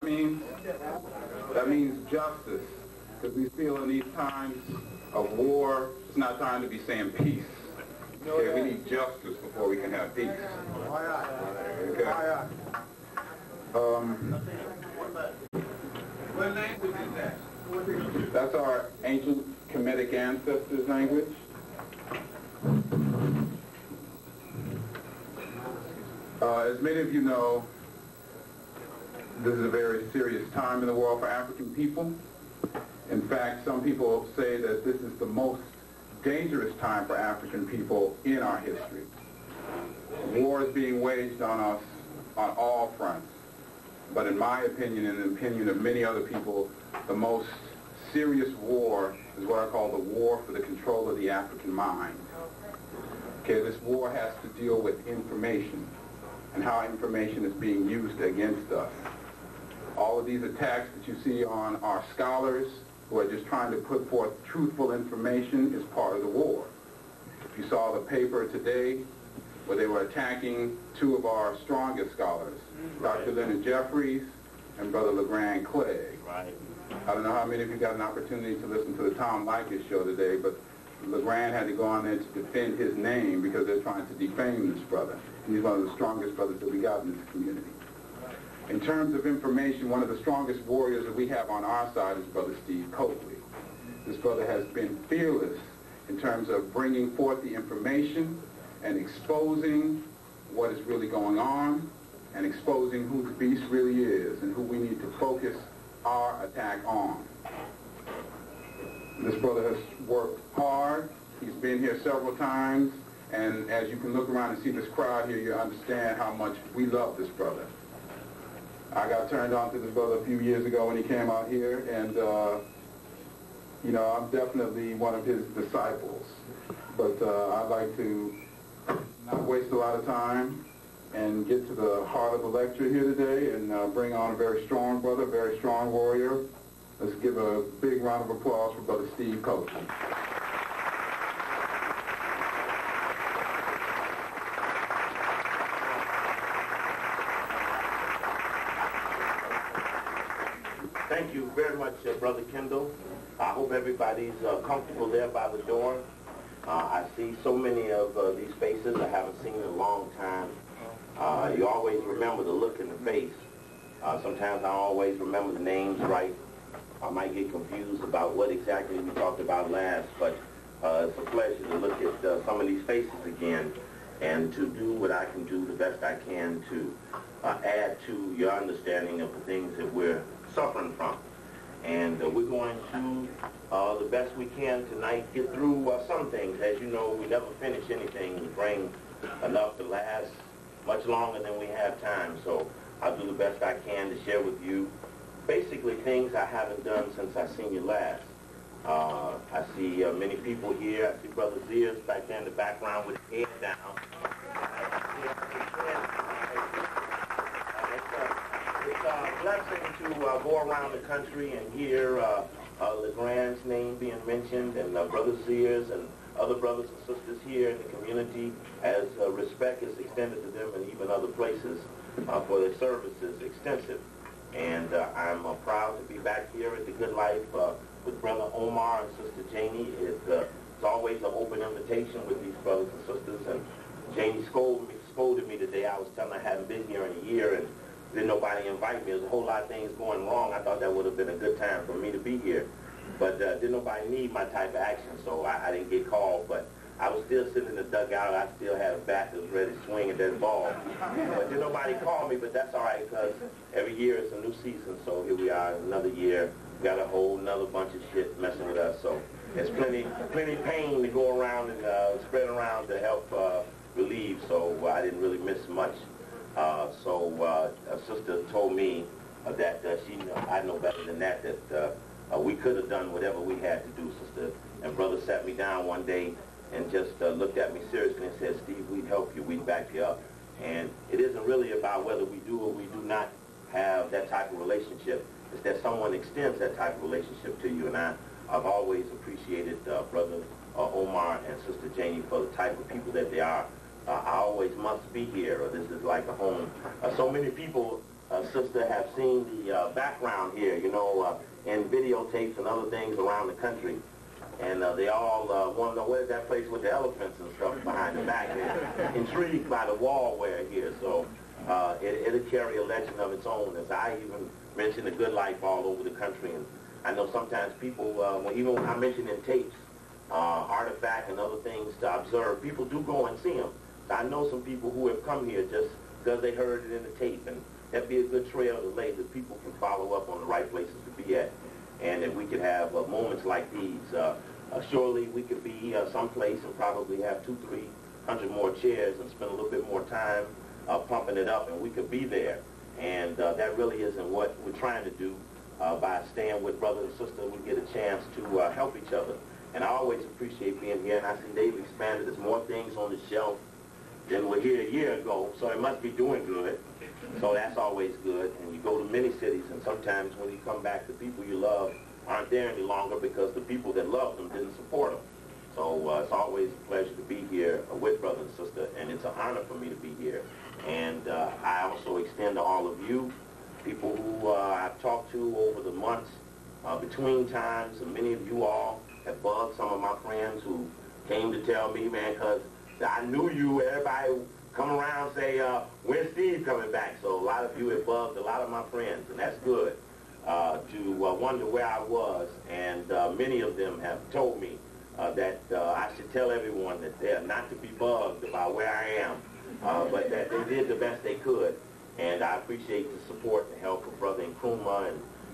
means? That means justice. Because we feel in these times of war, it's not time to be saying peace. Okay, we need justice before we can have peace. Okay. What language is that? That's our ancient Kemetic ancestors' language. As many of you know, this is a very serious time in the world for African people. In fact, some people say that this is the most dangerous time for African people in our history. War is being waged on us on all fronts. But in my opinion, and in the opinion of many other people, the most serious war is what I call the war for the control of the African mind. Okay, this war has to deal with information and how information is being used against us. All of these attacks that you see on our scholars who are just trying to put forth truthful information is part of the war. If you saw the paper today where they were attacking two of our strongest scholars, Dr. Leonard Jeffries and Brother LeGrand Clegg. Right. I don't know how many of you got an opportunity to listen to the Tom Likas show today, but LeGrand had to go on there to defend his name because they're trying to defame this brother. He's one of the strongest brothers that we got in this community. In terms of information, one of the strongest warriors that we have on our side is Brother Steve Copley. This brother has been fearless in terms of bringing forth the information and exposing what is really going on and exposing who the beast really is and who we need to focus our attack on. This brother has worked hard. He's been here several times, and as you can look around and see this crowd here, you understand how much we love this brother. I got turned on to this brother a few years ago when he came out here, and you know, I'm definitely one of his disciples. But I'd like to not waste a lot of time and get to the heart of the lecture here today and bring on a very strong brother, very strong warrior. Let's give a big round of applause for Brother Steve Copley. Thank you very much, Brother Kendall. I hope everybody's comfortable there by the door. I see so many of these faces I haven't seen in a long time. You always remember the look in the face. Sometimes I always remember the names right. I might get confused about what exactly we talked about last, but it's a pleasure to look at some of these faces again and to do what I can do the best I can to add to your understanding of the things that we're suffering from. And we're going to, the best we can tonight, get through some things. As you know, we never finish anything. We bring enough to last much longer than we have time. So I'll do the best I can to share with you basically things I haven't done since I seen you last. I see many people here. I see Brother Sears back there in the background with his head down. It's a blessing to go around the country and hear LeGrand's name being mentioned, and Brother Sears and other brothers and sisters here in the community, as respect is extended to them and even other places for their services extensive. And I'm proud to be back here at the Good Life with Brother Omar and Sister Janie. It's always an open invitation with these brothers and sisters. And Janie scolded me today. I was telling her I hadn't been here in a year, and didn't nobody invite me. There's a whole lot of things going wrong. I thought that would have been a good time for me to be here. But didn't nobody need my type of action, so I didn't get called. But I was still sitting in the dugout. I still had a bat that was ready to swing at that ball. But didn't nobody call me, but that's all right, because every year is a new season. So here we are, another year. Got a whole another bunch of shit messing with us. So there's plenty pain to go around and spread around to help relieve. So I didn't really miss much. So a sister told me that I know better than that, we could have done whatever we had to do, sister. And brother sat me down one day and just looked at me seriously and said, Steve, we'd help you, we'd back you up. And it isn't really about whether we do or we do not have that type of relationship. It's that someone extends that type of relationship to you. And I've always appreciated Brother Omar and Sister Janie for the type of people that they are. I always must be here, or this is like a home. So many people sister, have seen the background here, you know, in videotapes and other things around the country. And they all want to know where's that place with the elephants and stuff behind the back. They're intrigued by the wallware here. So it'll carry a legend of its own. As I even mention the good life all over the country. And I know sometimes people, even when I mention in tapes, artifact and other things to observe, people do go and see them. So I know some people who have come here just because they heard it in the tape. And that'd be a good trail to lay that people can follow up on the right places to be at. And if we could have moments like these, surely we could be someplace and probably have 200-300 more chairs and spend a little bit more time pumping it up, and we could be there. And that really isn't what we're trying to do. By staying with brother and sister, we get a chance to help each other. And I always appreciate being here, and I see they've expanded. There's more things on the shelf than were here a year ago, so it must be doing good. So that's always good. And you go to many cities, and sometimes when you come back, the people you love aren't there any longer because the people that loved them didn't support them. So it's always a pleasure to be here with brother and sister, and it's an honor for me to be here. And I also extend to all of you, people who I've talked to over the months, between times, and many of you all have bugged some of my friends who came to tell me, man, because I knew you, everybody come around say, when's Steve coming back? So a lot of you have bugged a lot of my friends, and that's good, to wonder where I was. And many of them have told me that I should tell everyone that they're not to be bugged about where I am, but that they did the best they could. And I appreciate the support and help of Brother Nkrumah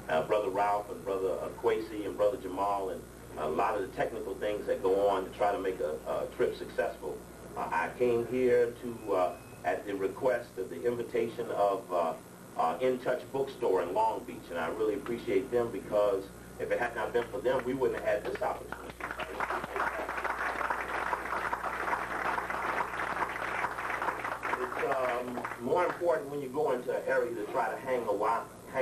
and Brother Ralph and Brother Kwesi and Brother Jamal and a lot of the technical things that go on to try to make a trip successful. I came here to, at the request of the invitation of In Touch Bookstore in Long Beach, and I really appreciate them because if it had not been for them, we wouldn't have had this opportunity. It's more important when you go into an area to try to hang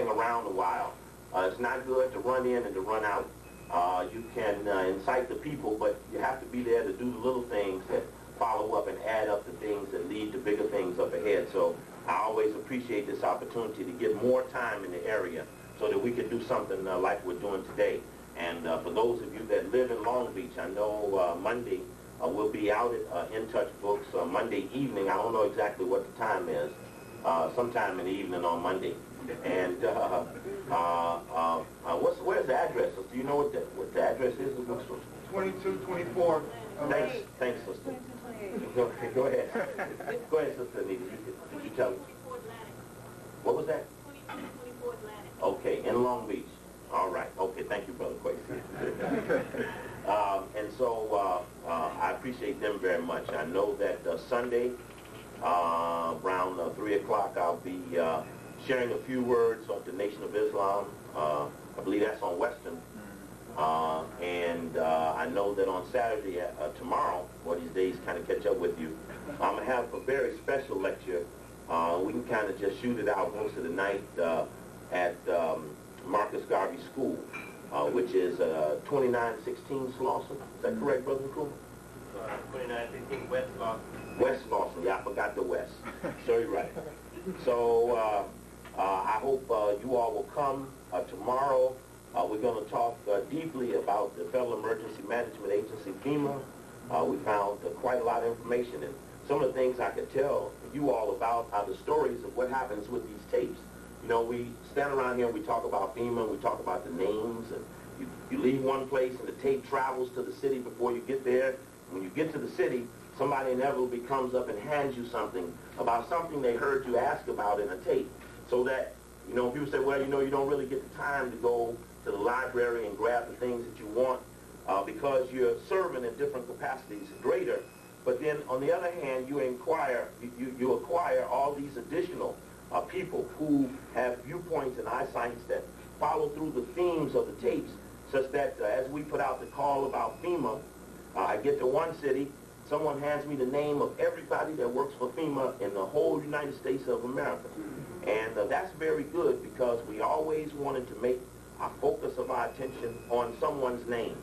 around a while. It's not good to run in and to run out. You can incite the people, but you have to be there to do the little things that follow up and add up the things that lead to bigger things up ahead. So I always appreciate this opportunity to get more time in the area so that we can do something like we're doing today. And for those of you that live in Long Beach, I know Monday we'll be out at In Touch Books Monday evening. I don't know exactly what the time is. Sometime in the evening on Monday. And where's the address? Do you know what the address is? 2224. Thanks, sister. Go ahead. Go ahead, Sister Anita. Did you tell me? What was that? 2224 Atlantic. Okay, in Long Beach. All right. Okay, thank you, Brother Kwesi. And so I appreciate them very much. I know that Sunday, around 3 o'clock, I'll be sharing a few words on the Nation of Islam. I believe that's on Western. And I know that on Saturday, tomorrow, one of these days, kind of catch up with you, I'm going to have a very special lecture. We can kind of just shoot it out most of the night at Marcus Garvey School, which is 2916 Slauson. Is that correct, Brother Nkrumah? 2916 West Lawson. West Lawson, yeah, I forgot the West. So you're right. So I hope you all will come tomorrow. We're going to talk deeply about the Federal Emergency Management Agency, FEMA. We found quite a lot of information, and some of the things I could tell you all about are the stories of what happens with these tapes. You know, we stand around here and we talk about FEMA, we talk about the names, and you leave one place and the tape travels to the city before you get there. When you get to the city, somebody inevitably comes up and hands you something about something they heard you ask about in a tape. So that, you know, people say, well, you know, you don't really get the time to go to the library and grab the things that you want because you're serving in different capacities greater. But then, on the other hand, you acquire all these additional people who have viewpoints and eyesights that follow through the themes of the tapes, such that as we put out the call about FEMA, I get to one city, someone hands me the name of everybody that works for FEMA in the whole United States of America. And that's very good because we always wanted to make our focus of our attention on someone's name.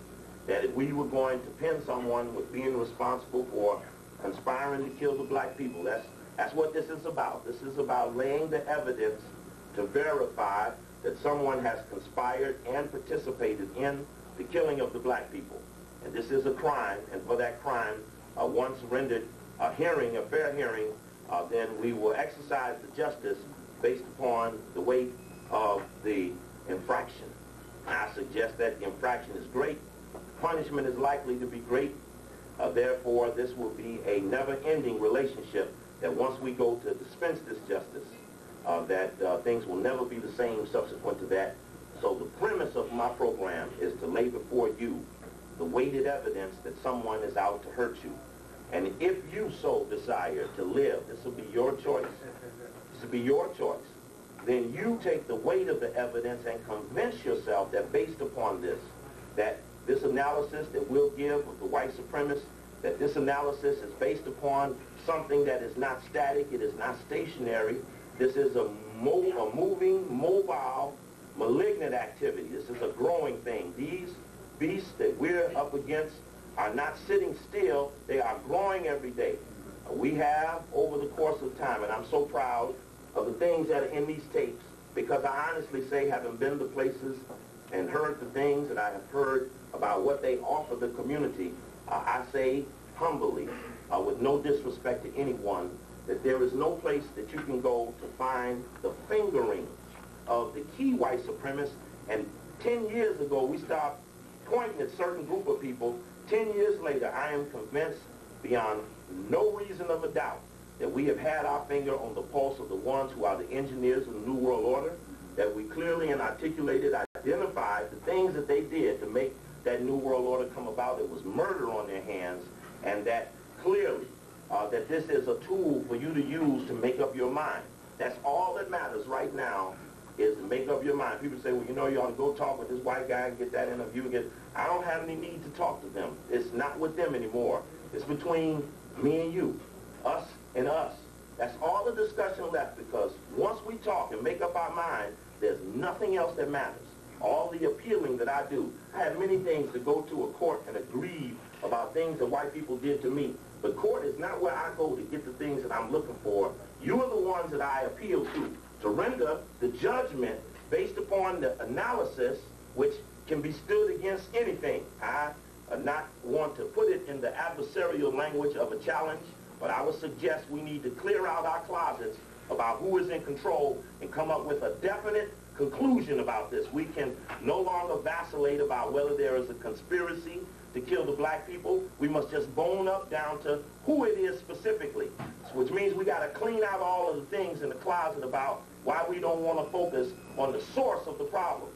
That if we were going to pin someone with being responsible for conspiring to kill the black people, that's what this is about. This is about laying the evidence to verify that someone has conspired and participated in the killing of the black people. And this is a crime, and for that crime, once rendered a hearing, a fair hearing, then we will exercise the justice based upon the weight of the infraction. I suggest that the infraction is great. Punishment is likely to be great. Therefore, this will be a never-ending relationship that once we go to dispense this justice, that things will never be the same subsequent to that. So the premise of my program is to lay before you the weighted evidence that someone is out to hurt you. And if you so desire to live, this will be your choice. This will be your choice. Then you take the weight of the evidence and convince yourself that based upon this, that this analysis that we'll give of the white supremacists, that this analysis is based upon something that is not static, it is not stationary. This is a moving, mobile, malignant activity. This is a growing thing. These beasts that we're up against are not sitting still, they are growing every day. We have, over the course of time, and I'm so proud of the things that are in these tapes, because I honestly say, having been to places and heard the things that I have heard about what they offer the community, I say humbly, with no disrespect to anyone, that there is no place that you can go to find the fingering of the key white supremacists. And 10 years ago, we stopped pointing at certain group of people. 10 years later, I am convinced beyond no reason of a doubt that we have had our finger on the pulse of the ones who are the engineers of the New World Order, that we clearly and articulated, identified the things that they did to make that New World Order come about. It was murder on their hands, and that clearly that this is a tool for you to use to make up your mind. That's all that matters right now, is to make up your mind. People say, well, you know, you ought to go talk with this white guy and get that interview. I don't have any need to talk to them. It's not with them anymore. It's between me and you, us and us. That's all the discussion left, because once we talk and make up our mind, there's nothing else that matters. All the appealing that I do, I have many things to go to a court and agree about things that white people did to me. But court is not where I go to get the things that I'm looking for. You are the ones that I appeal to render the judgment based upon the analysis, which can be stood against anything. I not want to put it in the adversarial language of a challenge, but I would suggest we need to clear out our closets about who is in control and come up with a definite conclusion about this. We can no longer vacillate about whether there is a conspiracy to kill the black people. We must just bone up down to who it is specifically, which means we got to clean out all of the things in the closet about why we don't want to focus on the source of the problem.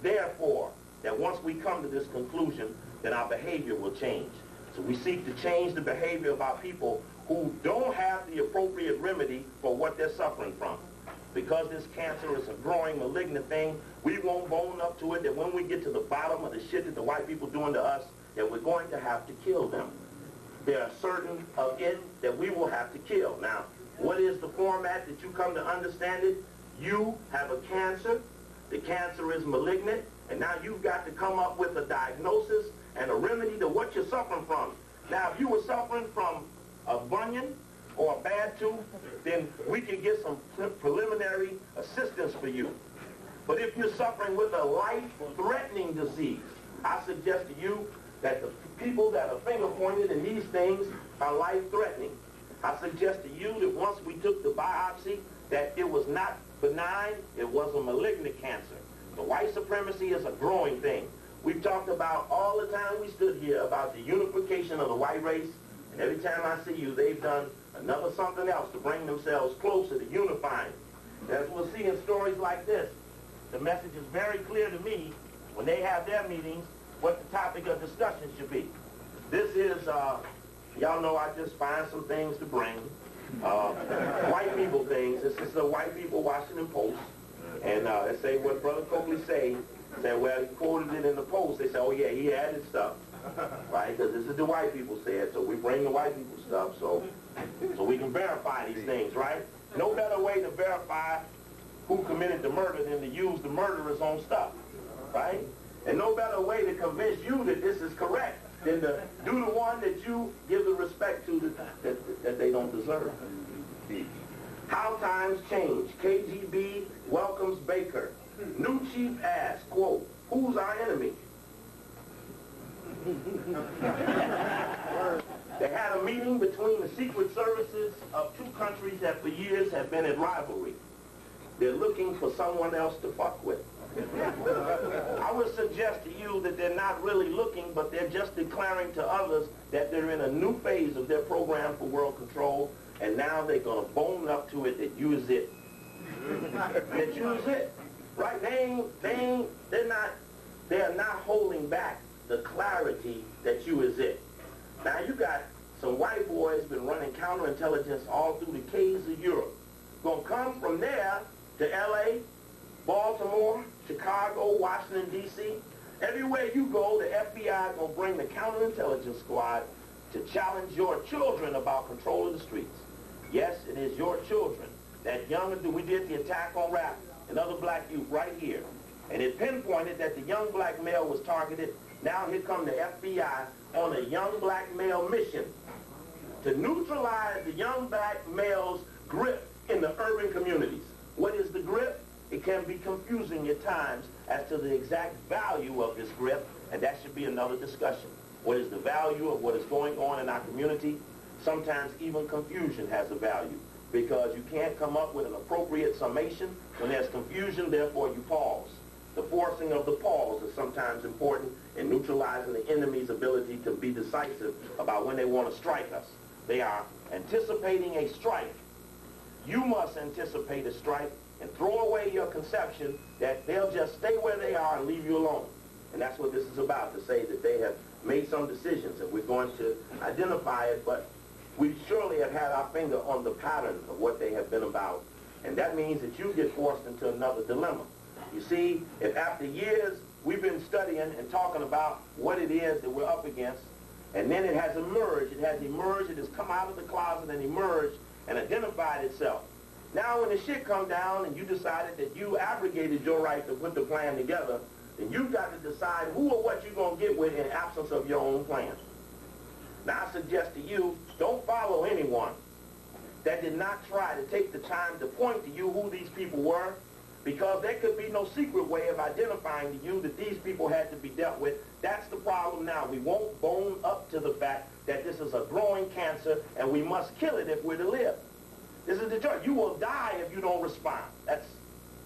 Therefore, that once we come to this conclusion, then our behavior will change. So we seek to change the behavior of our people who don't have the appropriate remedy for what they're suffering from. Because this cancer is a growing, malignant thing, we won't bone up to it, that when we get to the bottom of the shit that the white people are doing to us, that we're going to have to kill them. There are certain of it that we will have to kill. Now, what is the format that you come to understand it? You have a cancer, the cancer is malignant, and now you've got to come up with a diagnosis and a remedy to what you're suffering from. Now, if you were suffering from a bunion or a bad tooth, then we can get some preliminary assistance for you. But if you're suffering with a life-threatening disease, I suggest to you that the people that are finger-pointed in these things are life-threatening. I suggest to you that once we took the biopsy, that it was not benign, it was a malignant cancer. The white supremacy is a growing thing. We've talked about all the time we stood here about the unification of the white race, and every time I see you, they've done another something else to bring themselves closer to unifying. As we'll see in stories like this, the message is very clear to me when they have their meetings what the topic of discussion should be. This is, y'all know I just find some things to bring. White people things. This is the white people Washington Post. And they say what Brother Coakley said, well, he quoted it in the Post. They say, oh yeah, he added stuff. Right? Because this is the white people said, so we bring the white people stuff so we can verify these things, right? No better way to verify who committed the murder than to use the murderer's own stuff, right? And no better way to convince you that this is correct than to do the one that you give the respect to that they don't deserve. How times change. KGB welcomes Baker. New chief asks, quote, who's our enemy? They had a meeting between the secret services of two countries that for years have been in rivalry. They're looking for someone else to fuck with. I would suggest to you that they're not really looking, but they're just declaring to others that they're in a new phase of their program for world control, and now they're going to bone up to it that you is it. That you is it. Right? They are not holding back the clarity that you is it. Now you got some white boys been running counterintelligence all through the caves of Europe. Gonna come from there to LA, Baltimore, Chicago, Washington, D.C. Everywhere you go, the FBI gonna bring the counterintelligence squad to challenge your children about control of the streets. Yes, it is your children. That young, we did the attack on rap and other black youth right here. And it pinpointed that the young black male was targeted. Now here come the FBI on a young black male mission to neutralize the young black male's grip in the urban communities. What is the grip? It can be confusing at times as to the exact value of this grip, and that should be another discussion. What is the value of what is going on in our community? Sometimes even confusion has a value, because you can't come up with an appropriate summation. When there's confusion, therefore you pause. The forcing of the pause is sometimes important in neutralizing the enemy's ability to be decisive about when they want to strike us. They are anticipating a strike. You must anticipate a strike and throw away your conception that they'll just stay where they are and leave you alone. And that's what this is about, to say that they have made some decisions, and we're going to identify it, but we surely have had our finger on the pattern of what they have been about. And that means that you get forced into another dilemma. You see, if after years we've been studying and talking about what it is that we're up against, and then it has emerged, it has come out of the closet and emerged and identified itself. Now when the shit come down and you decided that you abrogated your right to put the plan together, then you've got to decide who or what you're going to get with in absence of your own plan. Now I suggest to you, don't follow anyone that did not try to take the time to point to you who these people were, because there could be no secret way of identifying to you that these people had to be dealt with. That's the problem now. We won't bone up to the fact that this is a growing cancer and we must kill it if we're to live. This is the choice. You will die if you don't respond. That's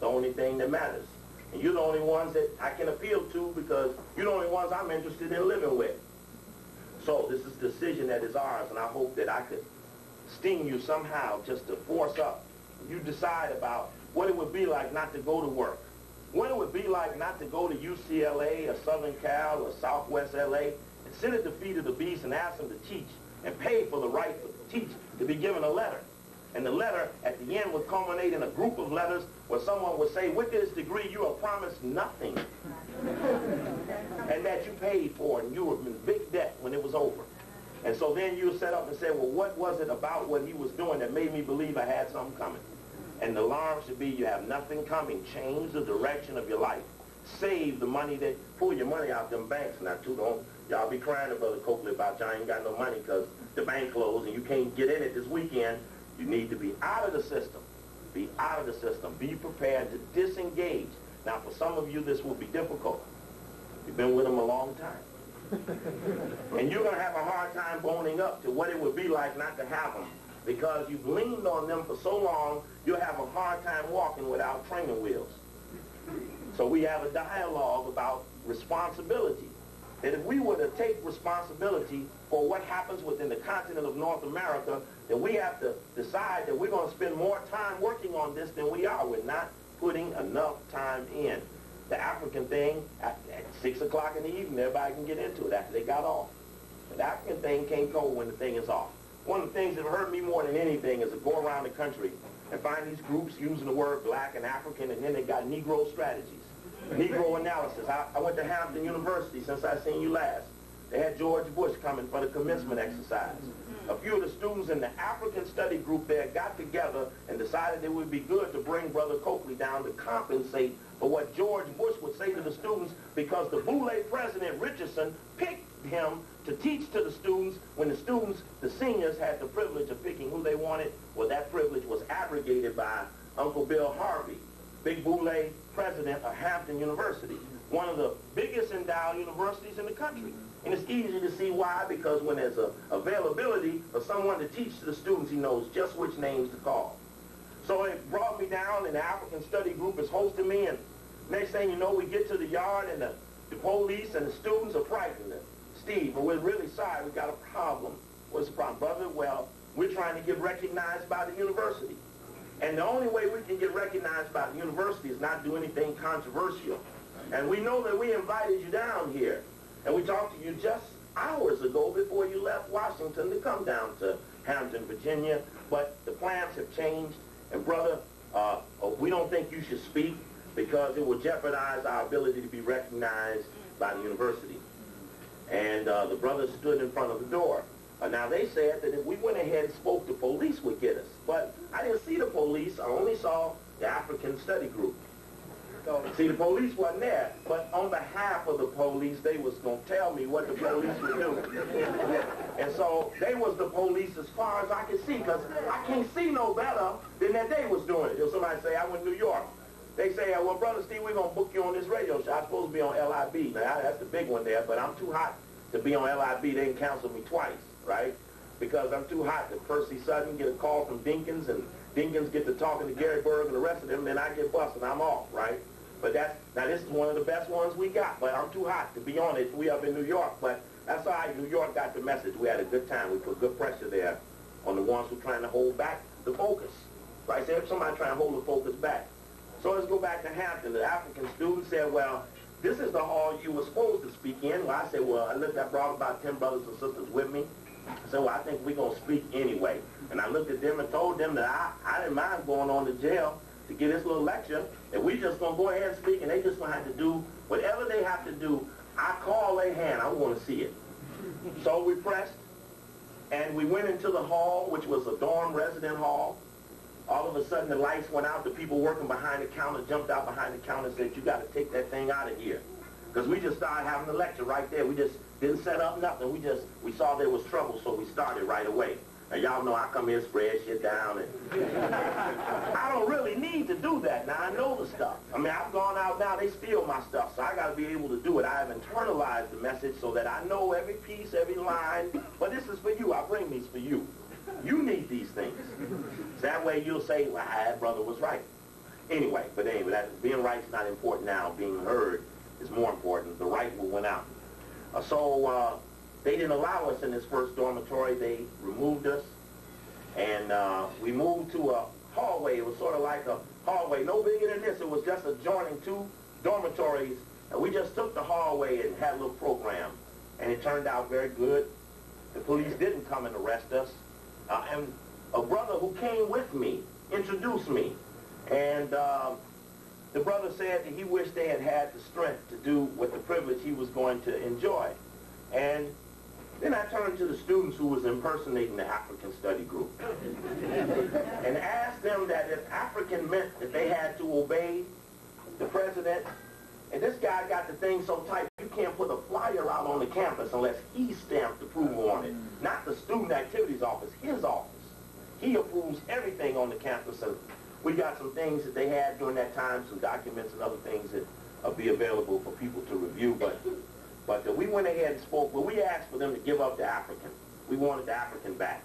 the only thing that matters. And you're the only ones that I can appeal to, because you're the only ones I'm interested in living with. So this is a decision that is ours, and I hope that I could sting you somehow just to force up. You decide about what it would be like not to go to work. What it would be like not to go to UCLA or Southern Cal or Southwest LA and sit at the feet of the beast and ask them to teach and pay for the right to teach, to be given a letter. And the letter at the end would culminate in a group of letters where someone would say, with this degree you are promised nothing. And that you paid for, and you were in big debt when it was over. And so then you set up and say, well, what was it about what he was doing that made me believe I had something coming? And the alarm should be, you have nothing coming. Change the direction of your life. Save the money pull your money out them banks now too. Don't y'all be crying to Brother Coakley about y'all ain't got no money because the bank closed and you can't get in it this weekend. You need to be out of the system. Be out of the system. Be prepared to disengage. Now for some of you this will be difficult. You've been with them a long time. And you're going to have a hard time boning up to what it would be like not to have them. Because you've leaned on them for so long, you'll have a hard time walking without training wheels. So we have a dialogue about responsibility. That if we were to take responsibility for what happens within the continent of North America, then we have to decide that we're going to spend more time working on this than we are. We're not putting enough time in. The African thing, at 6 o'clock in the evening, everybody can get into it after they got off. The African thing can't go when the thing is off. One of the things that hurt me more than anything is to go around the country and find these groups using the word black and African, and then they got Negro strategies, Negro analysis. I went to Hampton University since I seen you last. They had George Bush coming for the commencement exercise. A few of the students in the African study group there got together and decided it would be good to bring Brother Coakley down to compensate for what George Bush would say to the students, because the Boule president, Richardson, picked him to teach to the students when the students, the seniors, had the privilege of picking who they wanted. Well, that privilege was abrogated by Uncle Bill Harvey, Big Boule, president of Hampton University, one of the biggest endowed universities in the country. And it's easy to see why, because when there's a availability for someone to teach to the students, he knows just which names to call. So it brought me down, and the African Study Group is hosting me, and next thing you know, we get to the yard, and the police and the students are frightened. Steve, we're really sorry, we got a problem. What's the problem, brother? Well, we're trying to get recognized by the university. And the only way we can get recognized by the university is not do anything controversial. And we know that we invited you down here. And we talked to you just hours ago before you left Washington to come down to Hampton, Virginia. But the plans have changed. And brother, we don't think you should speak because it will jeopardize our ability to be recognized by the university. And the brother stood in front of the door. Now, they said that if we went ahead and spoke, the police would get us. But I didn't see the police. I only saw the African Study Group. See, the police wasn't there. But on behalf of the police, they was going to tell me what the police would do. And so they was the police as far as I could see, because I can't see no better than that they was doing it. If somebody say, I went to New York. They say, well, Brother Steve, we're going to book you on this radio show. I'm supposed to be on LIB. Now, that's the big one there, but I'm too hot to be on LIB. They didn't cancel me twice, right? Because I'm too hot to Percy Sutton get a call from Dinkins, and Dinkins get to talking to Gary Berg and the rest of them, and then I get busted. I'm off, right? But now this is one of the best ones we got, but I'm too hot to be on it. We up in New York, but that's all right. New York got the message. We had a good time. We put good pressure there on the ones who trying to hold back the focus. Right? So if somebody trying to hold the focus back. So let's go back to Hampton. The African student said, well, this is the hall you were supposed to speak in. Well, I said, well, I brought about 10 brothers and sisters with me. I said, well, I think we're going to speak anyway. And I looked at them and told them that I didn't mind going on to jail to get this little lecture, and we just going to go ahead and speak, and they just going to have to do whatever they have to do. I call their hand. I want to see it. So we pressed, and we went into the hall, which was a dorm resident hall. All of a sudden, the lights went out. The people working behind the counter jumped out behind the counter and said, you got to take that thing out of here. Because we just started having the lecture right there. We just didn't set up nothing. We saw there was trouble, so we started right away. And y'all know I come here, spread shit down, and I don't really need to do that. Now, I know the stuff. I mean, I've gone out now, they steal my stuff, so I got to be able to do it. I have internalized the message so that I know every piece, every line. But this is for you. I bring these for you. You need these things. So that way you'll say, well, that brother was right. Anyway, being right is not important now. Being heard is more important. The right will win out. So they didn't allow us in this first dormitory. They removed us, and we moved to a hallway. It was sort of like a hallway, no bigger than this. It was just adjoining two dormitories, and we just took the hallway and had a little program, and it turned out very good. The police didn't come and arrest us, and a brother who came with me introduced me, and the brother said that he wished they had had the strength to do with the privilege he was going to enjoy. And then I turned to the students who was impersonating the African Study Group and asked them that if African meant that they had to obey the president, and this guy got the thing so tight, you can't put a flyer out on the campus unless he stamped approval on it. Not the student activities office, his office. He approves everything on the campus, and we got some things that they had during that time, some documents and other things that will be available for people to review, but we went ahead and spoke. Well, we asked for them to give up the African. We wanted the African back.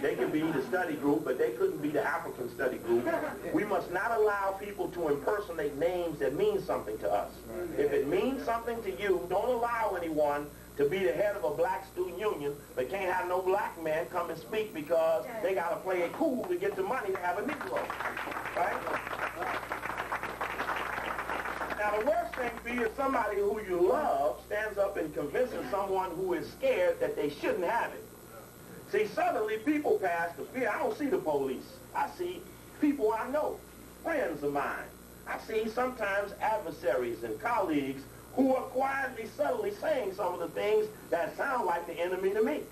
They could be the study group, but they couldn't be the African study group. We must not allow people to impersonate names that mean something to us. If it means something to you, don't allow anyone to be the head of a black student union, but can't have no black man come and speak because they got to play it cool to get the money to have a Negro. Right? Now, the worst thing be if somebody who you love stands up and convinces someone who is scared that they shouldn't have it. See, suddenly people pass the fear. I don't see the police. I see people I know, friends of mine. I see sometimes adversaries and colleagues who are quietly, subtly saying some of the things that sound like the enemy to me.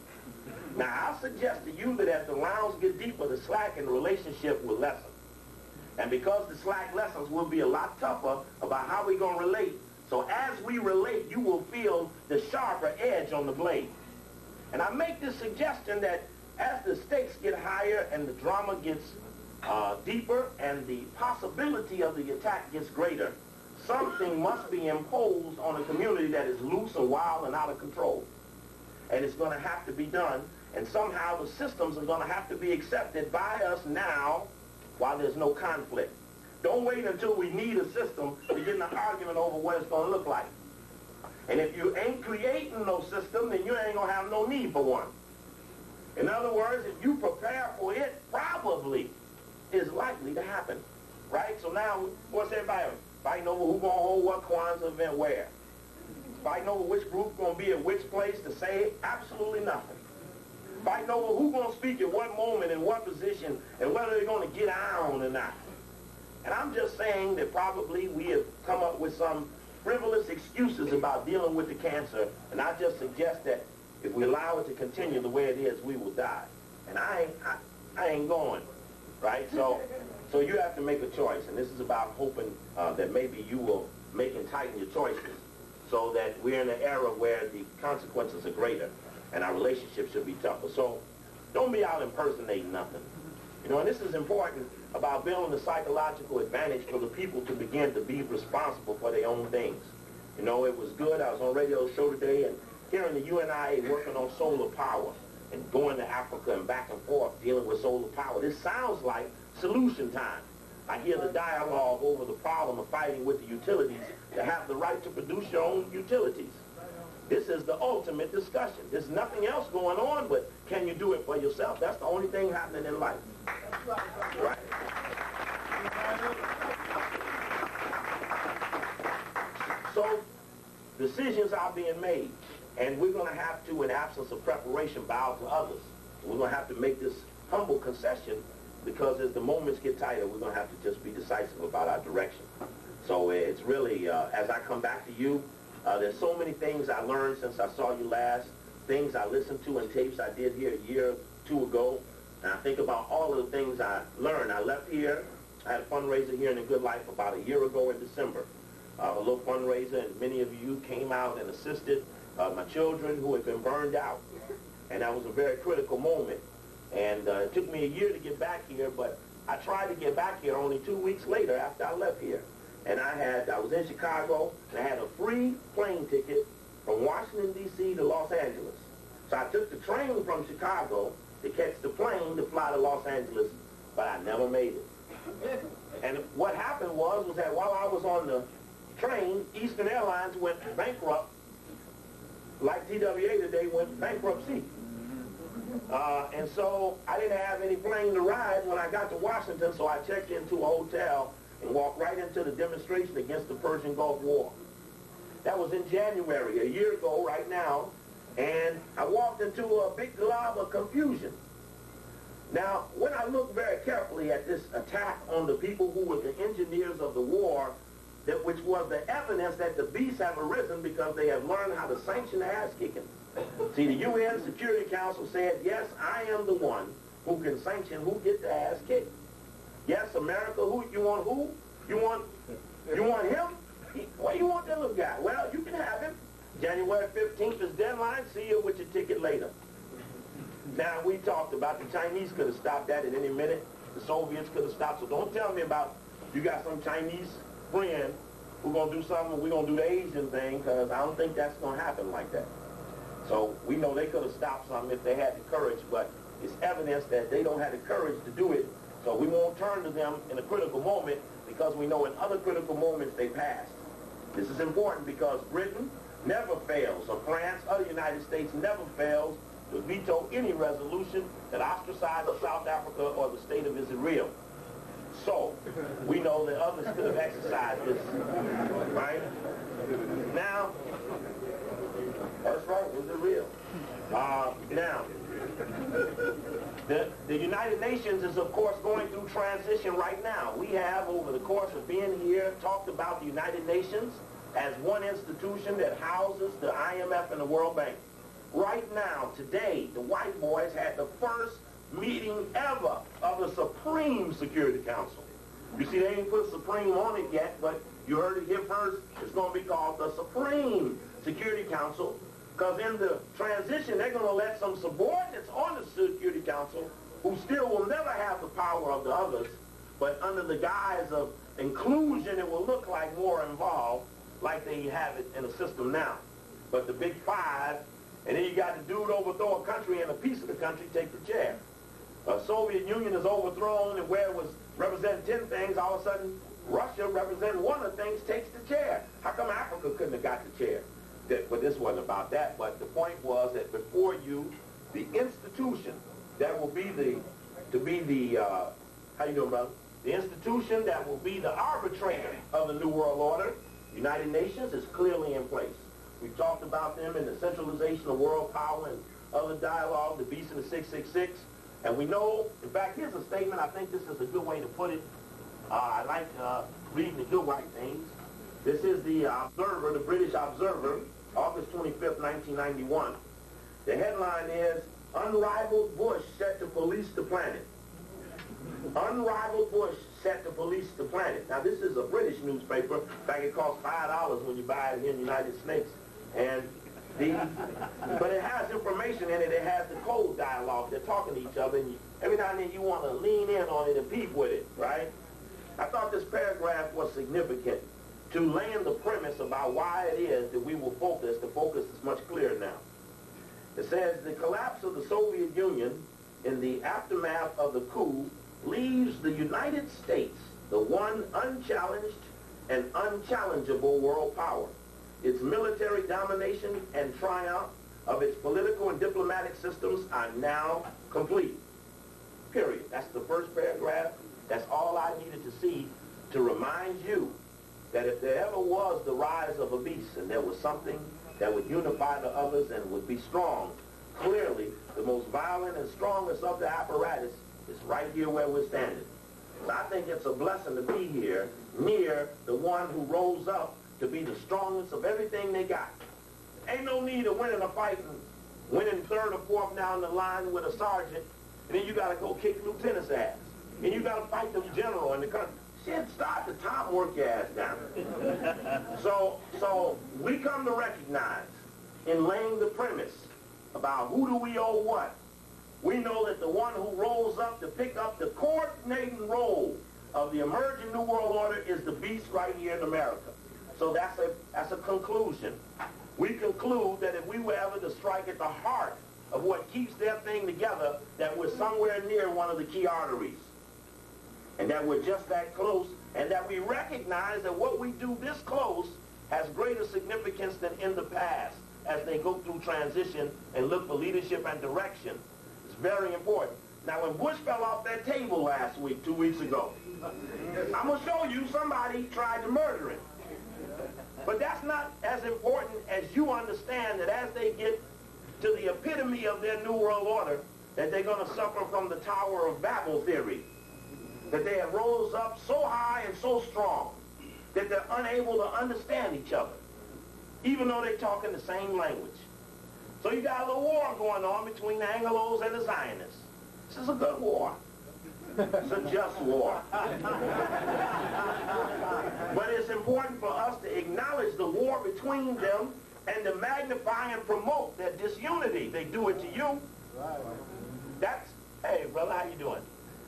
Now, I'll suggest to you that as the rounds get deeper, the slack in the relationship will lessen. And because the slack lessons will be a lot tougher about how we're going to relate So as we relate, you will feel the sharper edge on the blade. And I make this suggestion that as the stakes get higher and the drama gets deeper and the possibility of the attack gets greater, something must be imposed on a community that is loose and wild and out of control. And it's going to have to be done, and somehow the systems are going to have to be accepted by us now while there's no conflict. Don't wait until we need a system to get in an argument over what it's going to look like. And if you ain't creating no system, then you ain't going to have no need for one. In other words, if you prepare for it, probably is likely to happen. Right? So now, what's everybody fighting over who's going to hold what Kwanzaa event where? Fighting over which group's going to be at which place to say absolutely nothing. Fighting over who's going to speak at what moment, in what position, and whether they're going to get on or not. And I'm just saying that probably we have come up with some frivolous excuses about dealing with the cancer, and I just suggest that if we allow it to continue the way it is, we will die. And I ain't going, right? So you have to make a choice, and this is about hoping that maybe you will make and tighten your choices so that we're in an era where the consequences are greater and our relationship should be tougher. So don't be out impersonating nothing. You know, and this is important about building a psychological advantage for the people to begin to be responsible for their own things. You know, it was good. I was on a radio show today and hearing the UNIA working on solar power and going to Africa and back and forth dealing with solar power. This sounds like solution time. I hear the dialogue over the problem of fighting with the utilities to have the right to produce your own utilities. This is the ultimate discussion. There's nothing else going on, but can you do it for yourself? That's the only thing happening in life. Right? So, decisions are being made, and we're going to have to, in absence of preparation, bow to others. We're going to have to make this humble concession because as the moments get tighter, we're going to have to just be decisive about our direction. So it's really, as I come back to you, there's so many things I learned since I saw you last, things I listened to in tapes I did here a year or two ago, and I think about all of the things I learned. I left here, I had a fundraiser here in The Good Life about a year ago in December, a little fundraiser, and many of you came out and assisted my children who had been burned out, and that was a very critical moment. And it took me a year to get back here, but I tried to get back here only 2 weeks later after I left here. And I was in Chicago, and I had a free plane ticket from Washington, D.C. to Los Angeles. So I took the train from Chicago to catch the plane to fly to Los Angeles, but I never made it. And what happened was that while I was on the train, Eastern Airlines went bankrupt, like TWA today went bankruptcy. And so I didn't have any plane to ride when I got to Washington, so I checked into a hotel and walked right into the demonstration against the Persian Gulf War. That was in January, a year ago right now, and I walked into a big glob of confusion. Now, when I look very carefully at this attack on the people who were the engineers of the war, which was the evidence that the beasts have arisen because they have learned how to sanction ass-kicking. See, the UN Security Council said, yes, I am the one who can sanction who gets the ass kicked. Yes, America, who? You want him? Well, you want that little guy? Well, you can have him. January 15th is deadline. See you with your ticket later. Now, we talked about the Chinese could have stopped that at any minute. The Soviets could have stopped. So don't tell me about you got some Chinese friend who's going to do something and we're going to do the Asian thing, because I don't think that's going to happen like that. So we know they could have stopped something if they had the courage, but it's evidence that they don't have the courage to do it. So we won't turn to them in a critical moment because we know in other critical moments they passed. This is important because Britain never fails, or France or the United States never fails to veto any resolution that ostracizes South Africa or the state of Israel. So we know that others could have exercised this, right? Now, that's right, Israel. Now, the United Nations is, of course, going through transition right now. We have, over the course of being here, talked about the United Nations as one institution that houses the IMF and the World Bank. Right now, today, the white boys had the first meeting ever of the Supreme Security Council. You see, they ain't put Supreme on it yet, but you heard it here first. It's going to be called the Security Council, because in the transition, they're going to let some subordinates on the Security Council who still will never have the power of the others, but under the guise of inclusion, it will look like more involved, like they have it in the system now. But the big five, and then you got the dude overthrow a country and a piece of the country take the chair. Soviet Union is overthrown, and where it was representing 10 things, all of a sudden Russia representing one of the things takes the chair. How come Africa couldn't have got the chair? But this wasn't about that. But the point was that before you, the institution that will be how you doing, brother? The institution that will be the arbitrator of the New World Order, United Nations, is clearly in place. We've talked about them in the centralization of world power and other dialogue, the Beast and the 666. And we know, in fact, here's a statement. I think this is a good way to put it. I like reading the good white things. This is the Observer, the British Observer, August 25th, 1991. The headline is, Unrivaled Bush set to police the planet. Unrivaled Bush set to police the planet. Now, this is a British newspaper. In fact, it costs $5 when you buy it here in the United States. But it has information in it. It has the code dialogue. They're talking to each other, and every now and then you want to lean in on it and peep with it, right? I thought this paragraph was significant to laying the premise about why it is that we will focus. The focus is much clearer now. It says, the collapse of the Soviet Union in the aftermath of the coup leaves the United States the one unchallenged and unchallengeable world power. Its military domination and triumph of its political and diplomatic systems are now complete. Period. That's the first paragraph. That's all I needed to see to remind you that if there ever was the rise of a beast and there was something that would unify the others and would be strong, clearly the most violent and strongest of the apparatus is right here where we're standing. So I think it's a blessing to be here near the one who rose up to be the strongest of everything they got. Ain't no need of winning a fight and winning third or fourth down the line with a sergeant, and then you got to go kick lieutenant's ass. And you got to fight the general in the country. Shit, start the top, work your ass down. So we come to recognize in laying the premise about who do we owe what. We know that the one who rolls up to pick up the coordinating role of the emerging New World Order is the beast right here in America. So that's a conclusion. We conclude that if we were ever to strike at the heart of what keeps their thing together, that we're somewhere near one of the key arteries. And that we're just that close, and that we recognize that what we do this close has greater significance than in the past as they go through transition and look for leadership and direction. It's very important. Now, when Bush fell off that table last week, 2 weeks ago, I'm going to show you somebody tried to murder him. But that's not as important as you understand that as they get to the epitome of their New World Order, that they're going to suffer from the Tower of Babel theory. That they have rose up so high and so strong that they're unable to understand each other, even though they talk in the same language. So you got a little war going on between the Anglos and the Zionists. This is a good war. It's a just war. But it's important for us to acknowledge the war between them and to magnify and promote their disunity. They do it to you. That's, hey, brother, how you doing?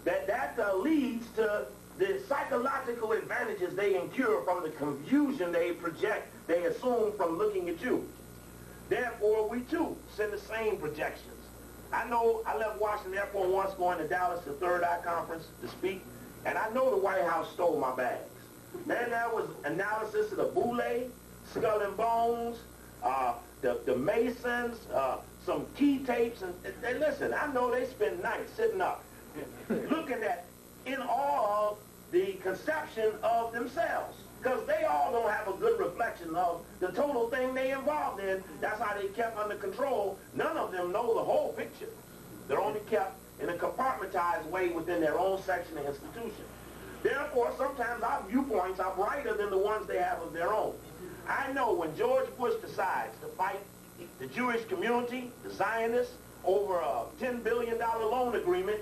That leads to the psychological advantages they incur from the confusion they project, they assume from looking at you. Therefore, we too send the same projections. I know I left Washington Airport once going to Dallas, the Third Eye Conference, to speak, and I know the White House stole my bags. Then there was analysis of the Boule, Skull and Bones, the Masons, some key tapes, and listen, I know they spend nights sitting up, looking at, in awe of the conception of themselves. Because they all don't have a good reflection of the total thing they involved in. That's how they kept under control. None of them know the whole picture. They're only kept in a compartmentized way within their own section and institution. Therefore, sometimes our viewpoints are brighter than the ones they have of their own. I know when George Bush decides to fight the Jewish community, the Zionists, over a $10 billion loan agreement,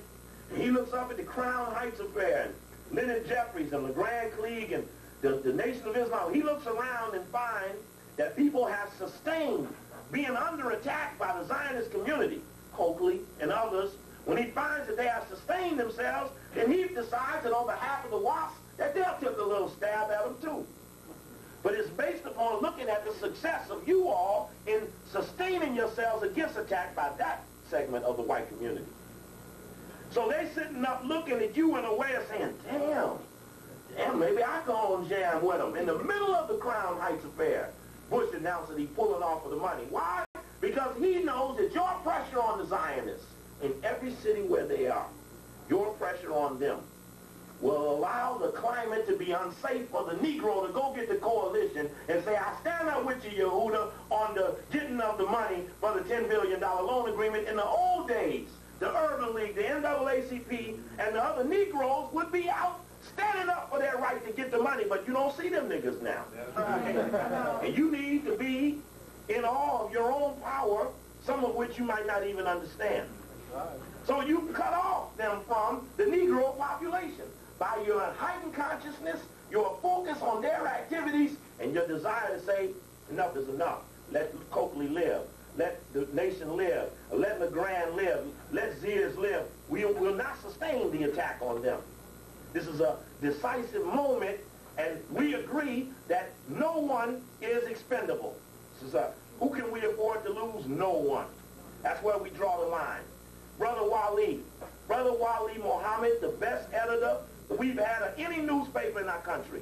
he looks up at the Crown Heights affair, and Leonard Jeffries and LeGrand Klieg and the Nation of Islam. He looks around and finds that people have sustained being under attack by the Zionist community, Coakley and others, when he finds that they have sustained themselves, then he decides that on behalf of the WASP that they'll take a little stab at them too. But it's based upon looking at the success of you all in sustaining yourselves against attack by that segment of the white community. So they sitting up looking at you in a way of saying, damn, maybe I go and jam with them. In the middle of the Crown Heights affair, Bush announced that he's pulling off of the money. Why? Because he knows that your pressure on the Zionists in every city where they are, your pressure on them, will allow the climate to be unsafe for the Negro to go get the coalition and say, I stand up with you, Yehuda, on the getting of the money for the $10 billion loan agreement. In the old days, the Urban League, the NAACP, and the other Negroes would be out standing up for their right to get the money, but you don't see them niggas now. And you need to be in awe of your own power, some of which you might not even understand. So you cut off them from the Negro population by your heightened consciousness, your focus on their activities, and your desire to say, enough is enough. Let Coakley live. Let the nation live. Let LeGrand live. Let Sears live. We will not sustain the attack on them. This is a decisive moment, and we agree that no one is expendable. This is who can we afford to lose? No one. That's where we draw the line. Brother Wali Muhammad, the best editor we've had of any newspaper in our country.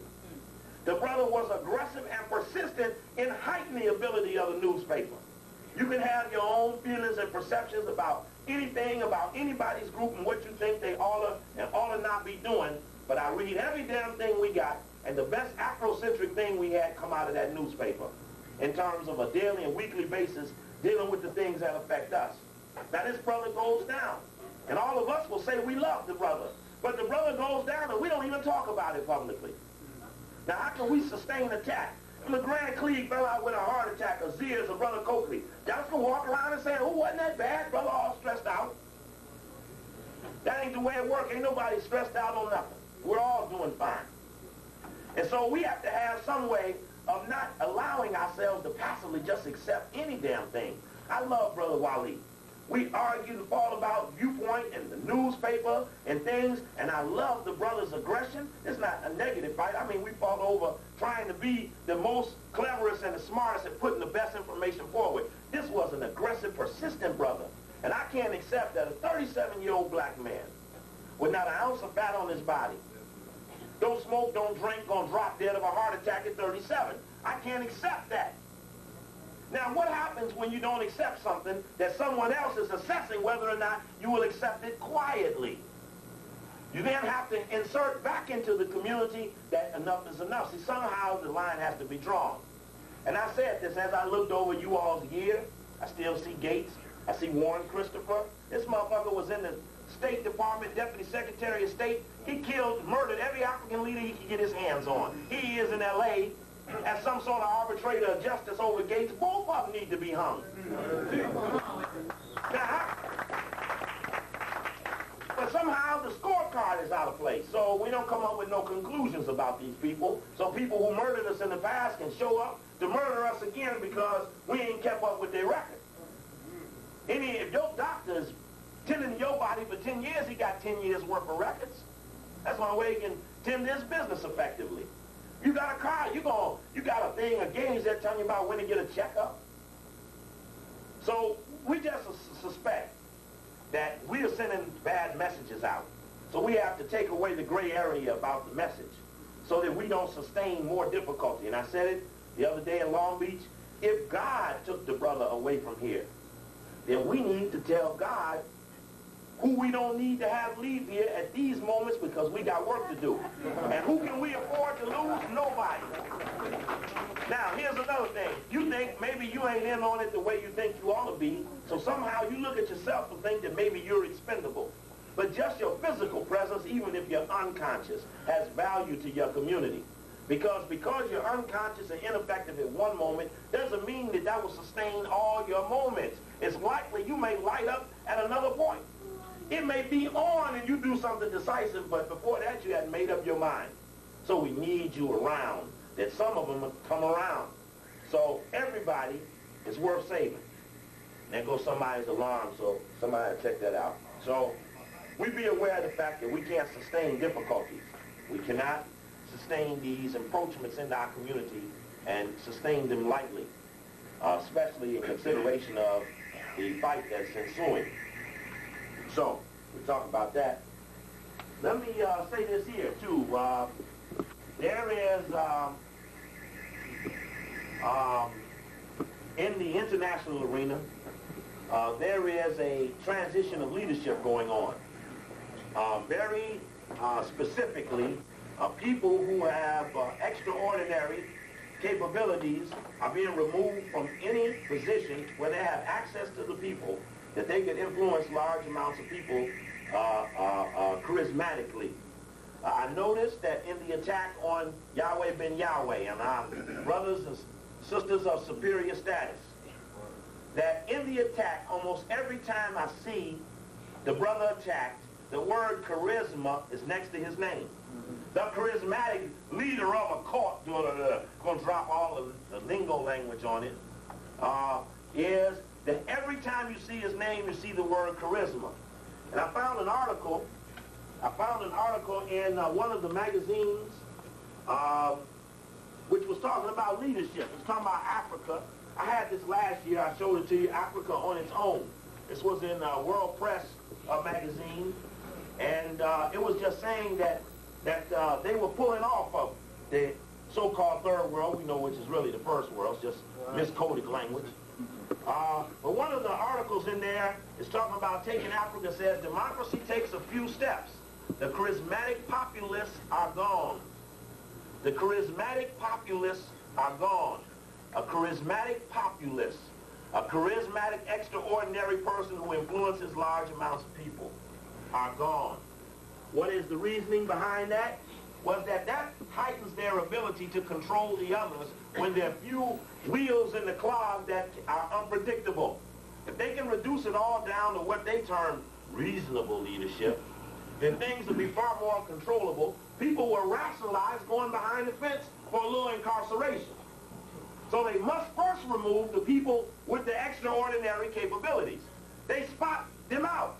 The brother was aggressive and persistent in heightening the ability of the newspaper. You can have your own feelings and perceptions about anything, about anybody's group and what you think they ought to not be doing, but I read every damn thing we got, and the best Afrocentric thing we had come out of that newspaper in terms of a daily and weekly basis dealing with the things that affect us. Now this brother goes down, and all of us will say we love the brother, but the brother goes down and we don't even talk about it publicly. Now how can we sustain attack? LeGrand Cleave fell out with a heart attack, or Sears, or Brother Coakley. Y'all just gonna walk around and say, oh, wasn't that bad? Brother all stressed out. That ain't the way it works. Ain't nobody stressed out on nothing. We're all doing fine. And so we have to have some way of not allowing ourselves to passively just accept any damn thing. I love Brother Wali. We argue and fall about viewpoint in the newspaper and things, and I love the brother's aggression. It's not a negative fight. I mean, we fought over trying to be the most cleverest and the smartest at putting the best information forward. This was an aggressive, persistent brother. And I can't accept that a 37-year-old black man with not an ounce of fat on his body, don't smoke, don't drink, gonna drop dead of a heart attack at 37. I can't accept that. Now, what happens when you don't accept something that someone else is assessing whether or not you will accept it quietly? You then have to insert back into the community that enough is enough. See, somehow the line has to be drawn. And I said this as I looked over you all's year. I still see Gates. I see Warren Christopher. This motherfucker was in the State Department, Deputy Secretary of State. He killed, murdered every African leader he could get his hands on. He is in L.A. as some sort of arbitrator of justice over Gates. Both of them need to be hung. Now, but somehow the scorecard is out of place, so we don't come up with no conclusions about these people. So people who murdered us in the past can show up to murder us again because we ain't kept up with their record. If your doctor's tending your body for 10 years, he got 10 years worth of records. That's one way he can tend his business effectively. You got a car, you got a thing, a gauge that telling you about when to get a checkup. So we just suspect that we are sending bad messages out. So we have to take away the gray area about the message so that we don't sustain more difficulty. And I said it the other day in Long Beach, if God took the brother away from here, then we need to tell God who we don't need to have leave here at these moments because we got work to do. And who can we afford to lose? Nobody. Now, here's another thing. You think maybe you ain't in on it the way you think you ought to be, so somehow you look at yourself and think that maybe you're expendable. But just your physical presence, even if you're unconscious, has value to your community. Because you're unconscious and ineffective at one moment doesn't mean that that will sustain all your moments. It's likely you may light up at another point. It may be on and you do something decisive, but before that you hadn't made up your mind. So we need you around, that some of them will come around. So everybody is worth saving. There goes somebody's alarm, so somebody check that out. So we be aware of the fact that we can't sustain difficulties. We cannot sustain these encroachments into our community and sustain them lightly, especially in consideration of the fight that's ensuing. So we talk about that. Let me say this here too. There is in the international arena, there is a transition of leadership going on. Very specifically, people who have extraordinary capabilities are being removed from any position where they have access to the people, that they can influence large amounts of people charismatically. I noticed that in the attack on Yahweh ben Yahweh and our brothers and sisters of superior status, that in the attack, almost every time I see the brother attacked, the word charisma is next to his name. The charismatic leader of a court, going to drop all of the lingo language on it, is that every time you see his name, you see the word charisma. And I found an article in one of the magazines which was talking about leadership. It's talking about Africa. I had this last year. I showed it to you, Africa on its own. This was in World Press magazine. And it was just saying that they were pulling off of the so-called third world, we know which is really the first world, it's just miscoded language. But one of the articles in there is talking about taking Africa, says democracy takes a few steps. The charismatic populists are gone. The charismatic populists are gone. A charismatic populist, a charismatic extraordinary person who influences large amounts of people are gone. What is the reasoning behind that? Was that heightens their ability to control the others when there are few wheels in the clog that are unpredictable. If they can reduce it all down to what they term reasonable leadership, then things will be far more controllable. People will rationalize going behind the fence for a little incarceration. So they must first remove the people with the extraordinary capabilities. They spot them out.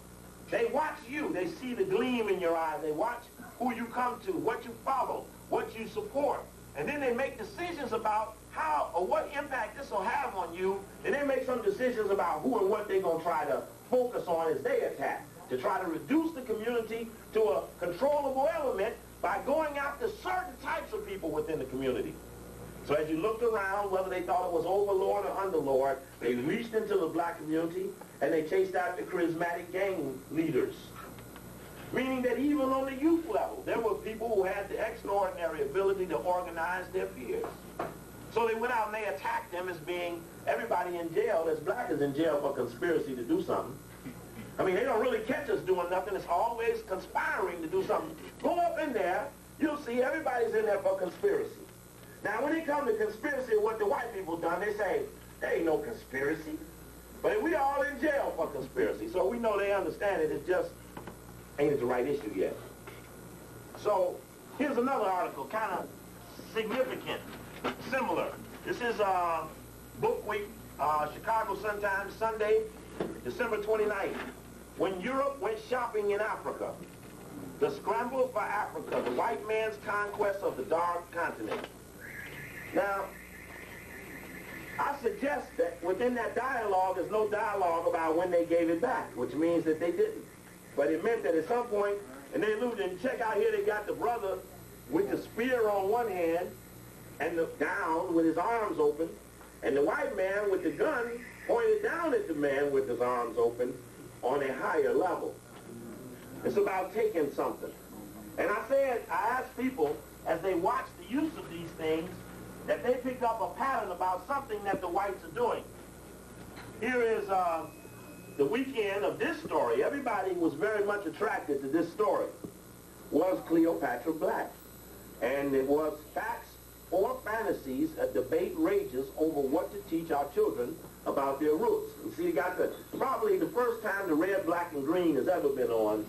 They watch you. They see the gleam in your eye. They watch who you come to, what you follow, what you support. And then they make decisions about how or what impact this will have on you. And they make some decisions about who and what they're going to try to focus on as they attack, to try to reduce the community to a controllable element by going after certain types of people within the community. So as you looked around, whether they thought it was overlord or underlord, they reached into the black community and they chased out the charismatic gang leaders. Meaning that even on the youth level, there were people who had the extraordinary ability to organize their peers. So they went out and they attacked them as being everybody in jail, as black is in jail for conspiracy to do something. I mean, they don't really catch us doing nothing. It's always conspiring to do something. Go up in there, you'll see everybody's in there for conspiracy. Now, when it comes to conspiracy, what the white people done, they say, there ain't no conspiracy. But we all in jail for conspiracy. So we know they understand it. It's just ain't the right issue yet. So here's another article, kind of significant, similar. This is Book Week, Chicago Sun-Times, Sunday, December 29th. When Europe went shopping in Africa, the scramble for Africa, the white man's conquest of the dark continent. Now, I suggest that within that dialogue, there's no dialogue about when they gave it back, which means that they didn't. But it meant that at some point, and they looted, and check out here, they got the brother with the spear on one hand, and down with his arms open, and the white man with the gun pointed down at the man with his arms open on a higher level. It's about taking something. And I asked people, as they watched the use of these things, that they picked up a pattern about something that the whites are doing. Here is the weekend of this story. Everybody was very much attracted to this story. Was Cleopatra black? And it was facts or fantasies. A debate rages over what to teach our children about their roots. You see, you got probably the first time the red, black, and green has ever been on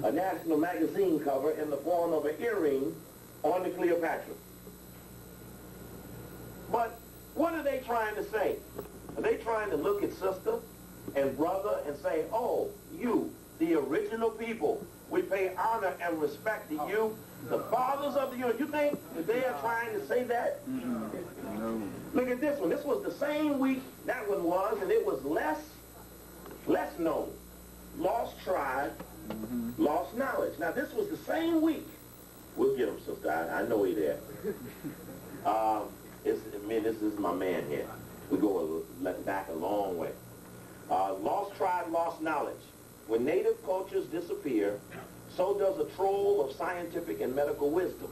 a national magazine cover in the form of an earring on the Cleopatra. But What are they trying to say? Are they trying to look at sister and brother and say, oh, you, the original people, we pay honor and respect to you, the fathers of the union? You think that they are trying to say that? No. Look at this one. This was the same week that one was, and it was less known. Lost tribe, lost knowledge. Now, this was the same week. We'll get him, sister. I know he there. This is my man here. We go back a long way. Lost tribe, lost knowledge. When native cultures disappear, so does a trove of scientific and medical wisdom.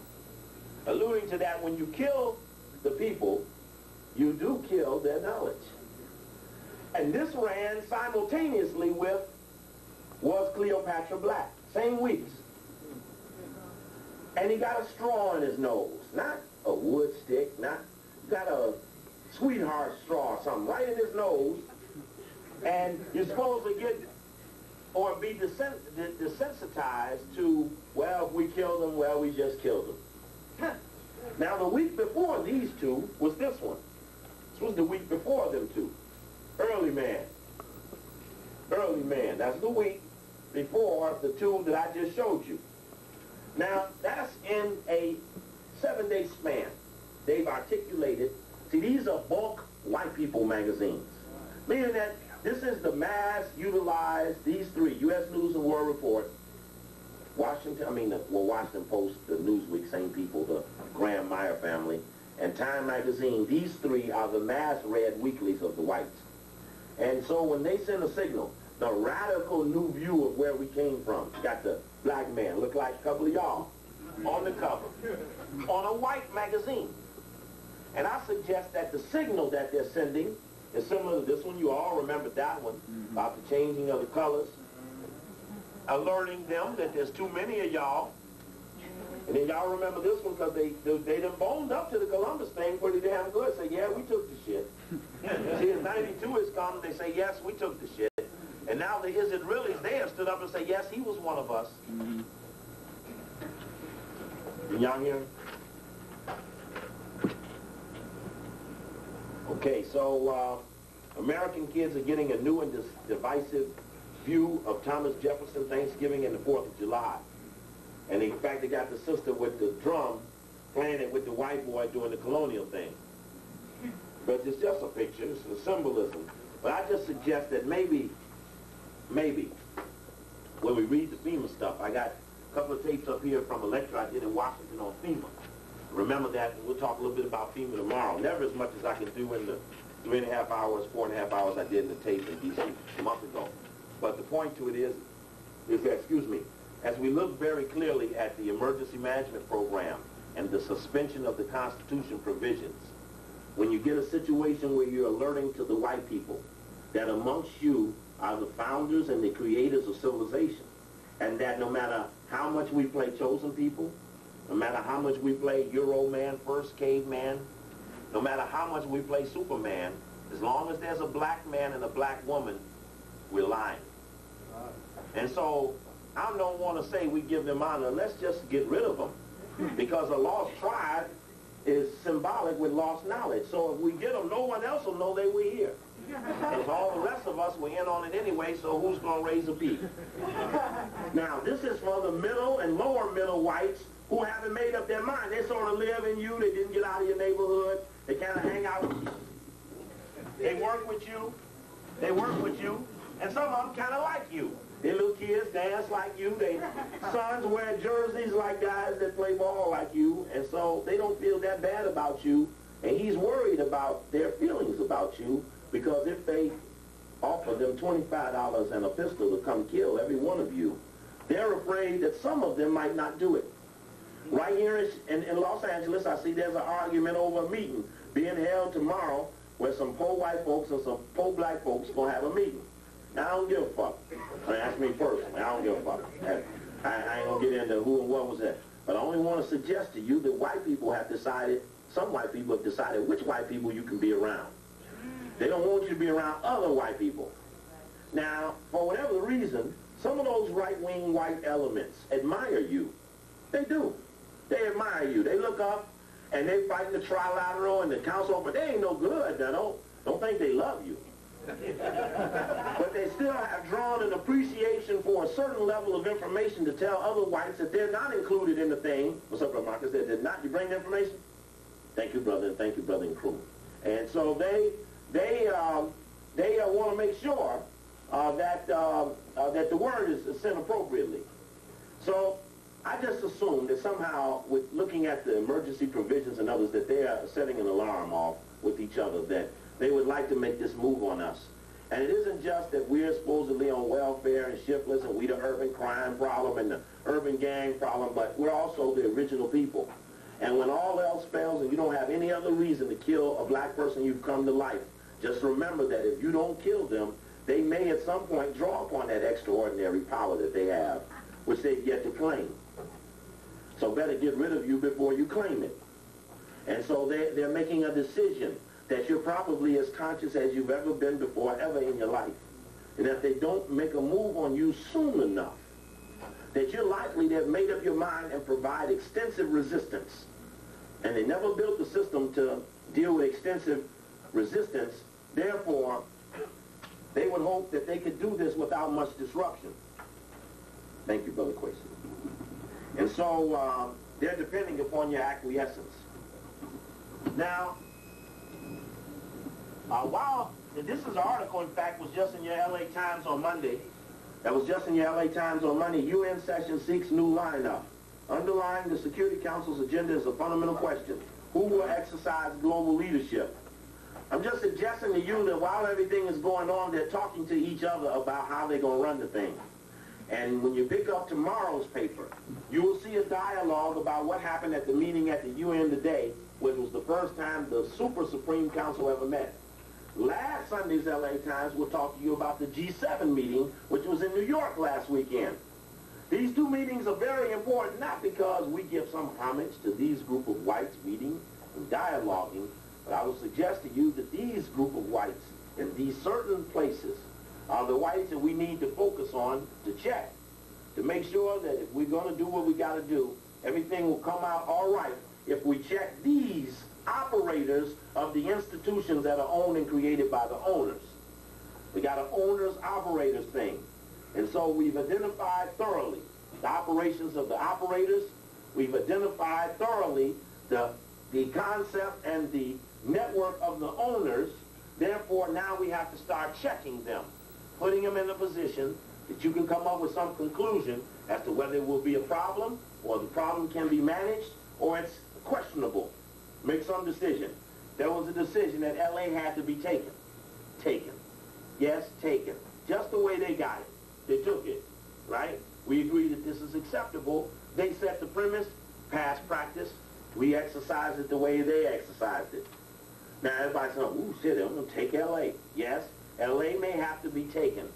Alluding to that, when you kill the people, you do kill their knowledge. And this ran simultaneously with Was Cleopatra Black? Same weeks. And he got a straw in his nose. Not a wood stick, got a sweetheart straw or something right in his nose. And you're supposed to get or be desensitized to, well, if we killed them, well, we just killed them. Now, the week before these two was this one. This was the week before them two. Early man. Early man. That's the week before the two that I just showed you. Now, that's in a 7-day span. They've articulated. See, these are bulk white people magazines. Meaning that this is the mass utilized, these three, U.S. News and World Report, Washington Post, the Newsweek, same people, the Graham Meyer family, and Time Magazine. These three are the mass read weeklies of the whites. And so when they send a signal, the radical new view of where we came from, got the black man, look like a couple of y'all, on the cover, on a white magazine. And I suggest that the signal that they're sending is similar to this one. You all remember that one, about the changing of the colors, alerting them that there's too many of y'all. And then y'all remember this one because they done boned up to the Columbus thing pretty damn good. Say, yeah, we took the shit. See, as 92 is come, they say, yes, we took the shit. And now the Is It Really's there stood up and say, yes, he was one of us. Y'all hear? Okay, so American kids are getting a new and divisive view of Thomas Jefferson, Thanksgiving, and the 4th of July. And in fact, they got the sister with the drum playing it with the white boy doing the colonial thing. But it's just a picture, it's a symbolism. But I just suggest that maybe, when we read the FEMA stuff, I got a couple of tapes up here from a lecture I did in Washington on FEMA. Remember that, and we'll talk a little bit about FEMA tomorrow. Never as much as I can do in the 3.5 hours, 4.5 hours I did in the tape in D.C. a month ago. But the point to it is that, as we look very clearly at the emergency management program and the suspension of the Constitution provisions, when you get a situation where you're alerting to the white people that amongst you are the founders and the creators of civilization, and that no matter how much we play chosen people, no matter how much we play Euro man, first caveman, no matter how much we play Superman, as long as there's a black man and a black woman, we're lying. And so I don't want to say we give them honor. Let's just get rid of them. Because a lost tribe is symbolic with lost knowledge. So if we get them, no one else will know they were here. Because all the rest of us were in on it anyway, so who's going to raise a beef? Now, this is for the middle and lower middle whites who haven't made up their mind. They sort of live in you. They didn't get out of your neighborhood. They kind of hang out with you. They work with you. And some of them kind of like you. Their little kids dance like you. Their sons wear jerseys like guys that play ball like you. And so they don't feel that bad about you. And he's worried about their feelings about you, because if they offer them $25 and a pistol to come kill every one of you, they're afraid that some of them might not do it. Right here in Los Angeles, I see there's an argument over a meeting being held tomorrow where some poor white folks and some poor black folks are going to have a meeting. Now, I don't give a fuck. Ask me personally. I don't give a fuck. I ain't going to get into who and what was that. But I only want to suggest to you that white people have decided, some white people have decided which white people you can be around. They don't want you to be around other white people. Now, for whatever reason, some of those right-wing white elements admire you. They do. They admire you. They look up and they fighting the trilateral and the council, but they ain't no good. Now, don't think they love you. But they still have drawn an appreciation for a certain level of information to tell other whites that they're not included in the thing. What's up, Brother Marcus? They're not. You bring the information? Thank you, brother, and thank you, brother and crew. And so they want to make sure that the word is sent appropriately. So I just assume that somehow, with looking at the emergency provisions and others, that they are setting an alarm off with each other, that they would like to make this move on us. And it isn't just that we're supposedly on welfare and shiftless and we the urban crime problem and the urban gang problem, but we're also the original people. And when all else fails and you don't have any other reason to kill a black person you've come to life, just remember that if you don't kill them, they may at some point draw upon that extraordinary power that they have, which they've yet to claim. So better get rid of you before you claim it. And so they're making a decision that you're probably as conscious as you've ever been before, ever in your life. And if they don't make a move on you soon enough, that you're likely to have made up your mind and provide extensive resistance. And they never built the system to deal with extensive resistance. Therefore, they would hope that they could do this without much disruption. Thank you, Brother Quasi. And so they're depending upon your acquiescence. Now, while this is an article, in fact, was just in your LA Times on Monday. That was just in your LA Times on Monday. UN session seeks new lineup. Underlying the Security Council's agenda is a fundamental question. Who will exercise global leadership? I'm just suggesting to you that while everything is going on, they're talking to each other about how they're going to run the thing. And when you pick up tomorrow's paper, you will see a dialogue about what happened at the meeting at the UN today, which was the first time the Super Supreme Council ever met. Last Sunday's LA Times will talk to you about the G7 meeting, which was in New York last weekend. These two meetings are very important, not because we give some homage to these group of whites meeting and dialoguing, but I will suggest to you that these group of whites in these certain places are the whites that we need to focus on to check, to make sure that if we're going to do what we got to do, everything will come out all right if we check these operators of the institutions that are owned and created by the owners. We got an owners-operators thing. And so we've identified thoroughly the operations of the operators. We've identified thoroughly the concept and the network of the owners. Therefore, now we have to start checking them, putting them in a position that you can come up with some conclusion as to whether it will be a problem, or the problem can be managed, or it's questionable. Make some decision. There was a decision that LA had to be taken. Taken. Yes, taken. Just the way they got it. They took it, right? We agree that this is acceptable. They set the premise, past practice. We exercise it the way they exercised it. Now everybody's saying, ooh, shit, I'm going to take LA. Yes, LA may have to be taken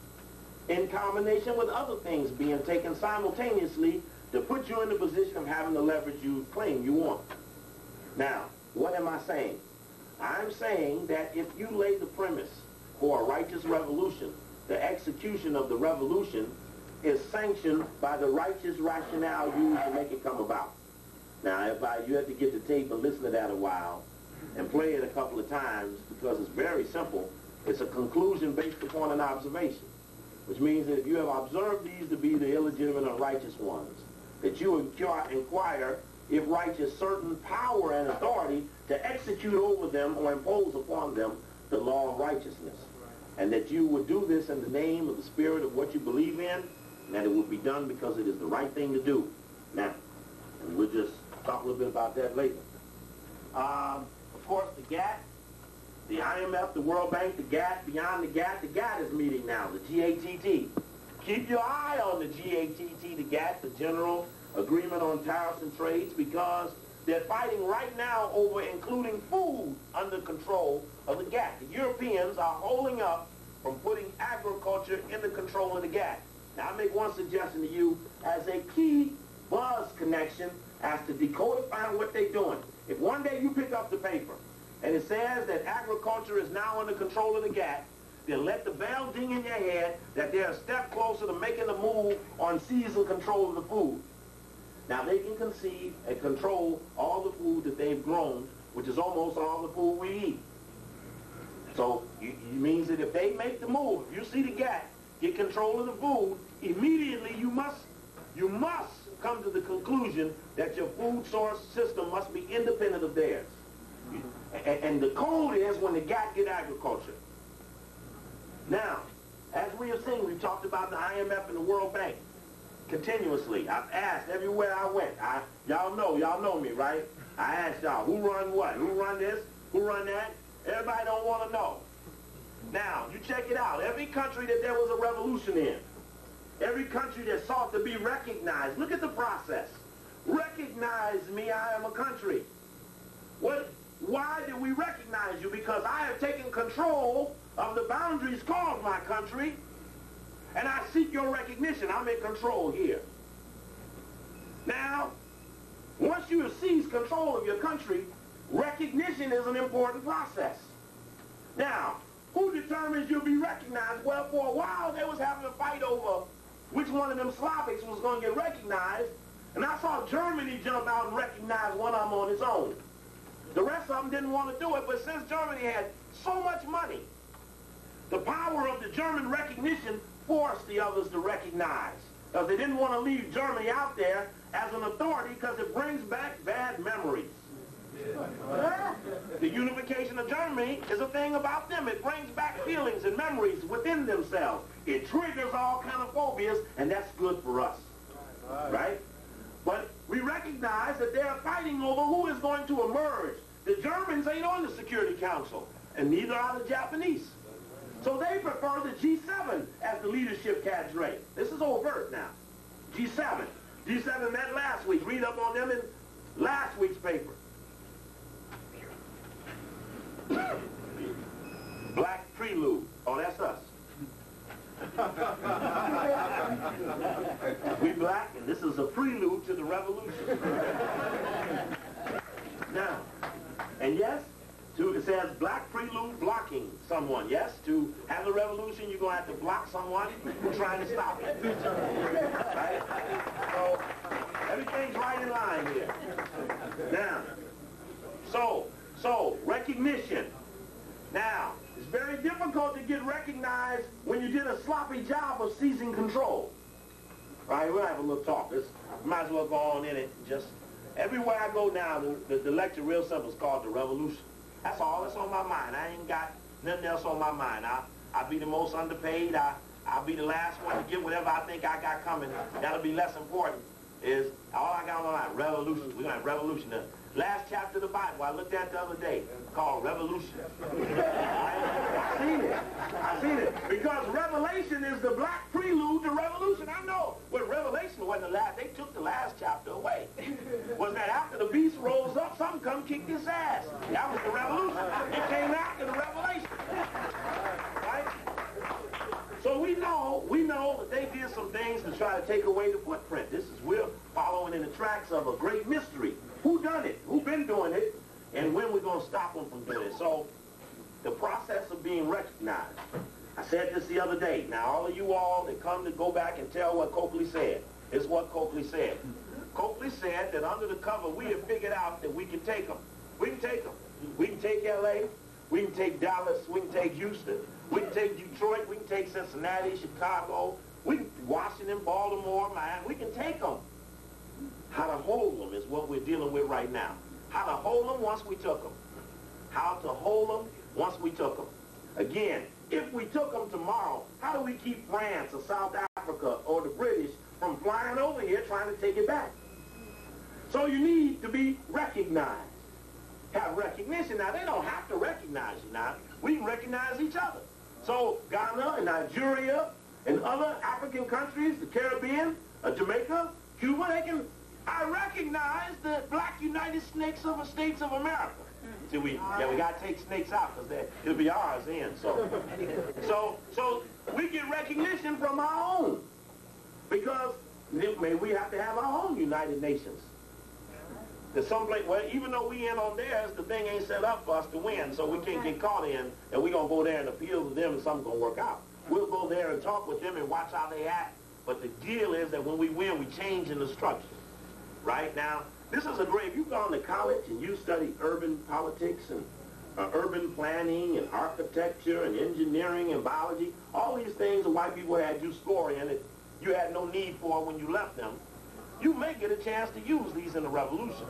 in combination with other things being taken simultaneously to put you in the position of having the leverage you claim you want. Now, what am I saying? I'm saying that if you lay the premise for a righteous revolution, the execution of the revolution is sanctioned by the righteous rationale used to make it come about. Now, you have to get the tape and listen to that a while and play it a couple of times, because it's very simple. It's a conclusion based upon an observation, which means that if you have observed these to be the illegitimate and righteous ones, that you inquire if righteous certain power and authority to execute over them or impose upon them the law of righteousness. And that you would do this in the name of the spirit of what you believe in, and that it would be done because it is the right thing to do. Now, and we'll just talk a little bit about that later. Of course, the GATT, the IMF, the World Bank, the GATT, beyond the GATT is meeting now, the GATT. Keep your eye on the GATT, the GATT, the General Agreement on Tariffs and Trades, because they're fighting right now over including food under control of the GATT. The Europeans are holding up from putting agriculture in the control of the GATT. Now, I make one suggestion to you as a key buzz connection as to decodifying what they're doing. If one day you pick up the paper and it says that agriculture is now under control of the GATT, then let the bell ding in your head that they're a step closer to making a move on seizing control of the food. Now they can conceive and control all the food that they've grown, which is almost all the food we eat. So it means that if they make the move, if you see the gap, get control of the food, immediately you must come to the conclusion that your food source system must be independent of theirs. And the code is when the GATT get agriculture. Now, as we have seen, we've talked about the IMF and the World Bank continuously. I've asked everywhere I went. Y'all know me, right? I asked y'all, who run what? Who run this? Who run that? Everybody don't want to know. Now, you check it out. Every country that there was a revolution in, every country that sought to be recognized, look at the process. Recognize me, I am a country. Why did we recognize you? Because I have taken control of the boundaries called my country, and I seek your recognition. I'm in control here. Now, once you have seized control of your country, recognition is an important process. Now, who determines you'll be recognized? Well, for a while, they was having a fight over which one of them Slavics was going to get recognized, and I saw Germany jump out and recognize one of them on its own. The rest of them didn't want to do it, but since Germany had so much money, the power of the German recognition forced the others to recognize, because they didn't want to leave Germany out there as an authority because it brings back bad memories. The unification of Germany is a thing about them. It brings back feelings and memories within themselves. It triggers all kind of phobias, and that's good for us, right? But we recognize that they're fighting over who is going to emerge. The Germans ain't on the Security Council, and neither are the Japanese. So they prefer the G7 as the leadership cadre. This is overt now. G7. G7 met last week. Read up on them in last week's paper. Black Prelude. Oh, that's us. We black, and this is a prelude to the revolution. Now, and yes, it says black prelude blocking someone. Yes, to have the revolution, you're going to have to block someone who's trying to stop it. Right? So, everything's right in line here. Now, so recognition. Now, it's very difficult to get recognized when you did a sloppy job of seizing control. Right, we'll have a little talk. Might as well go on in it. Just everywhere I go now, the lecture, real simple, is called The Revolution. That's all that's on my mind. I ain't got nothing else on my mind. I'll be the most underpaid. I'll be the last one to get whatever I think I got coming. That'll be less important. Is all I got on my mind. Revolution. We're going to have revolution. The last chapter of the Bible I looked at the other day, called Revolution. I seen it. Because Revelation is the black prelude to revolution. I know. Well, Revelation wasn't the last. They took the last chapter away. Was that after the beast rose up, something come kicked his ass. That was the revolution. It came after the revelation. Right? So we know that they did some things to try to take away the footprint. We're following in the tracks of a great mystery. Who done it? Who been doing it? And when we're going to stop them from doing it? So the process of being recognized. I said this the other day. Now all of you all that come to go back and tell what Copley said, is what Copley said. Copley said that under the cover we have figured out that we can take them. We can take them. We can take L.A., we can take Dallas, we can take Houston, we can take Detroit, we can take Cincinnati, Chicago, Washington, Baltimore, Miami. We can take them. How to hold them is what we're dealing with right now. How to hold them once we took them. How to hold them once we took them. Again, if we took them tomorrow, how do we keep France or South Africa or the British from flying over here trying to take it back? So you need to be recognized. Have recognition. Now, they don't have to recognize you now. We can recognize each other. So Ghana and Nigeria and other African countries, the Caribbean, Jamaica, Cuba, I recognize the black United States of America. See, we got to take snakes out because it'll be ours then. So we get recognition from our own, because maybe we have to have our own United Nations. There's someplace, well, even though we in on theirs, the thing ain't set up for us to win, so we can't get caught in, and we're going to go there and appeal to them and something's going to work out. We'll go there and talk with them and watch how they act, but the deal is that when we win, we change in the structure. right? Now, this is a great, if you've gone to college and you study urban politics and urban planning and architecture and engineering and biology, all these things the white people had you score in that you had no need for when you left them, you may get a chance to use these in the revolution.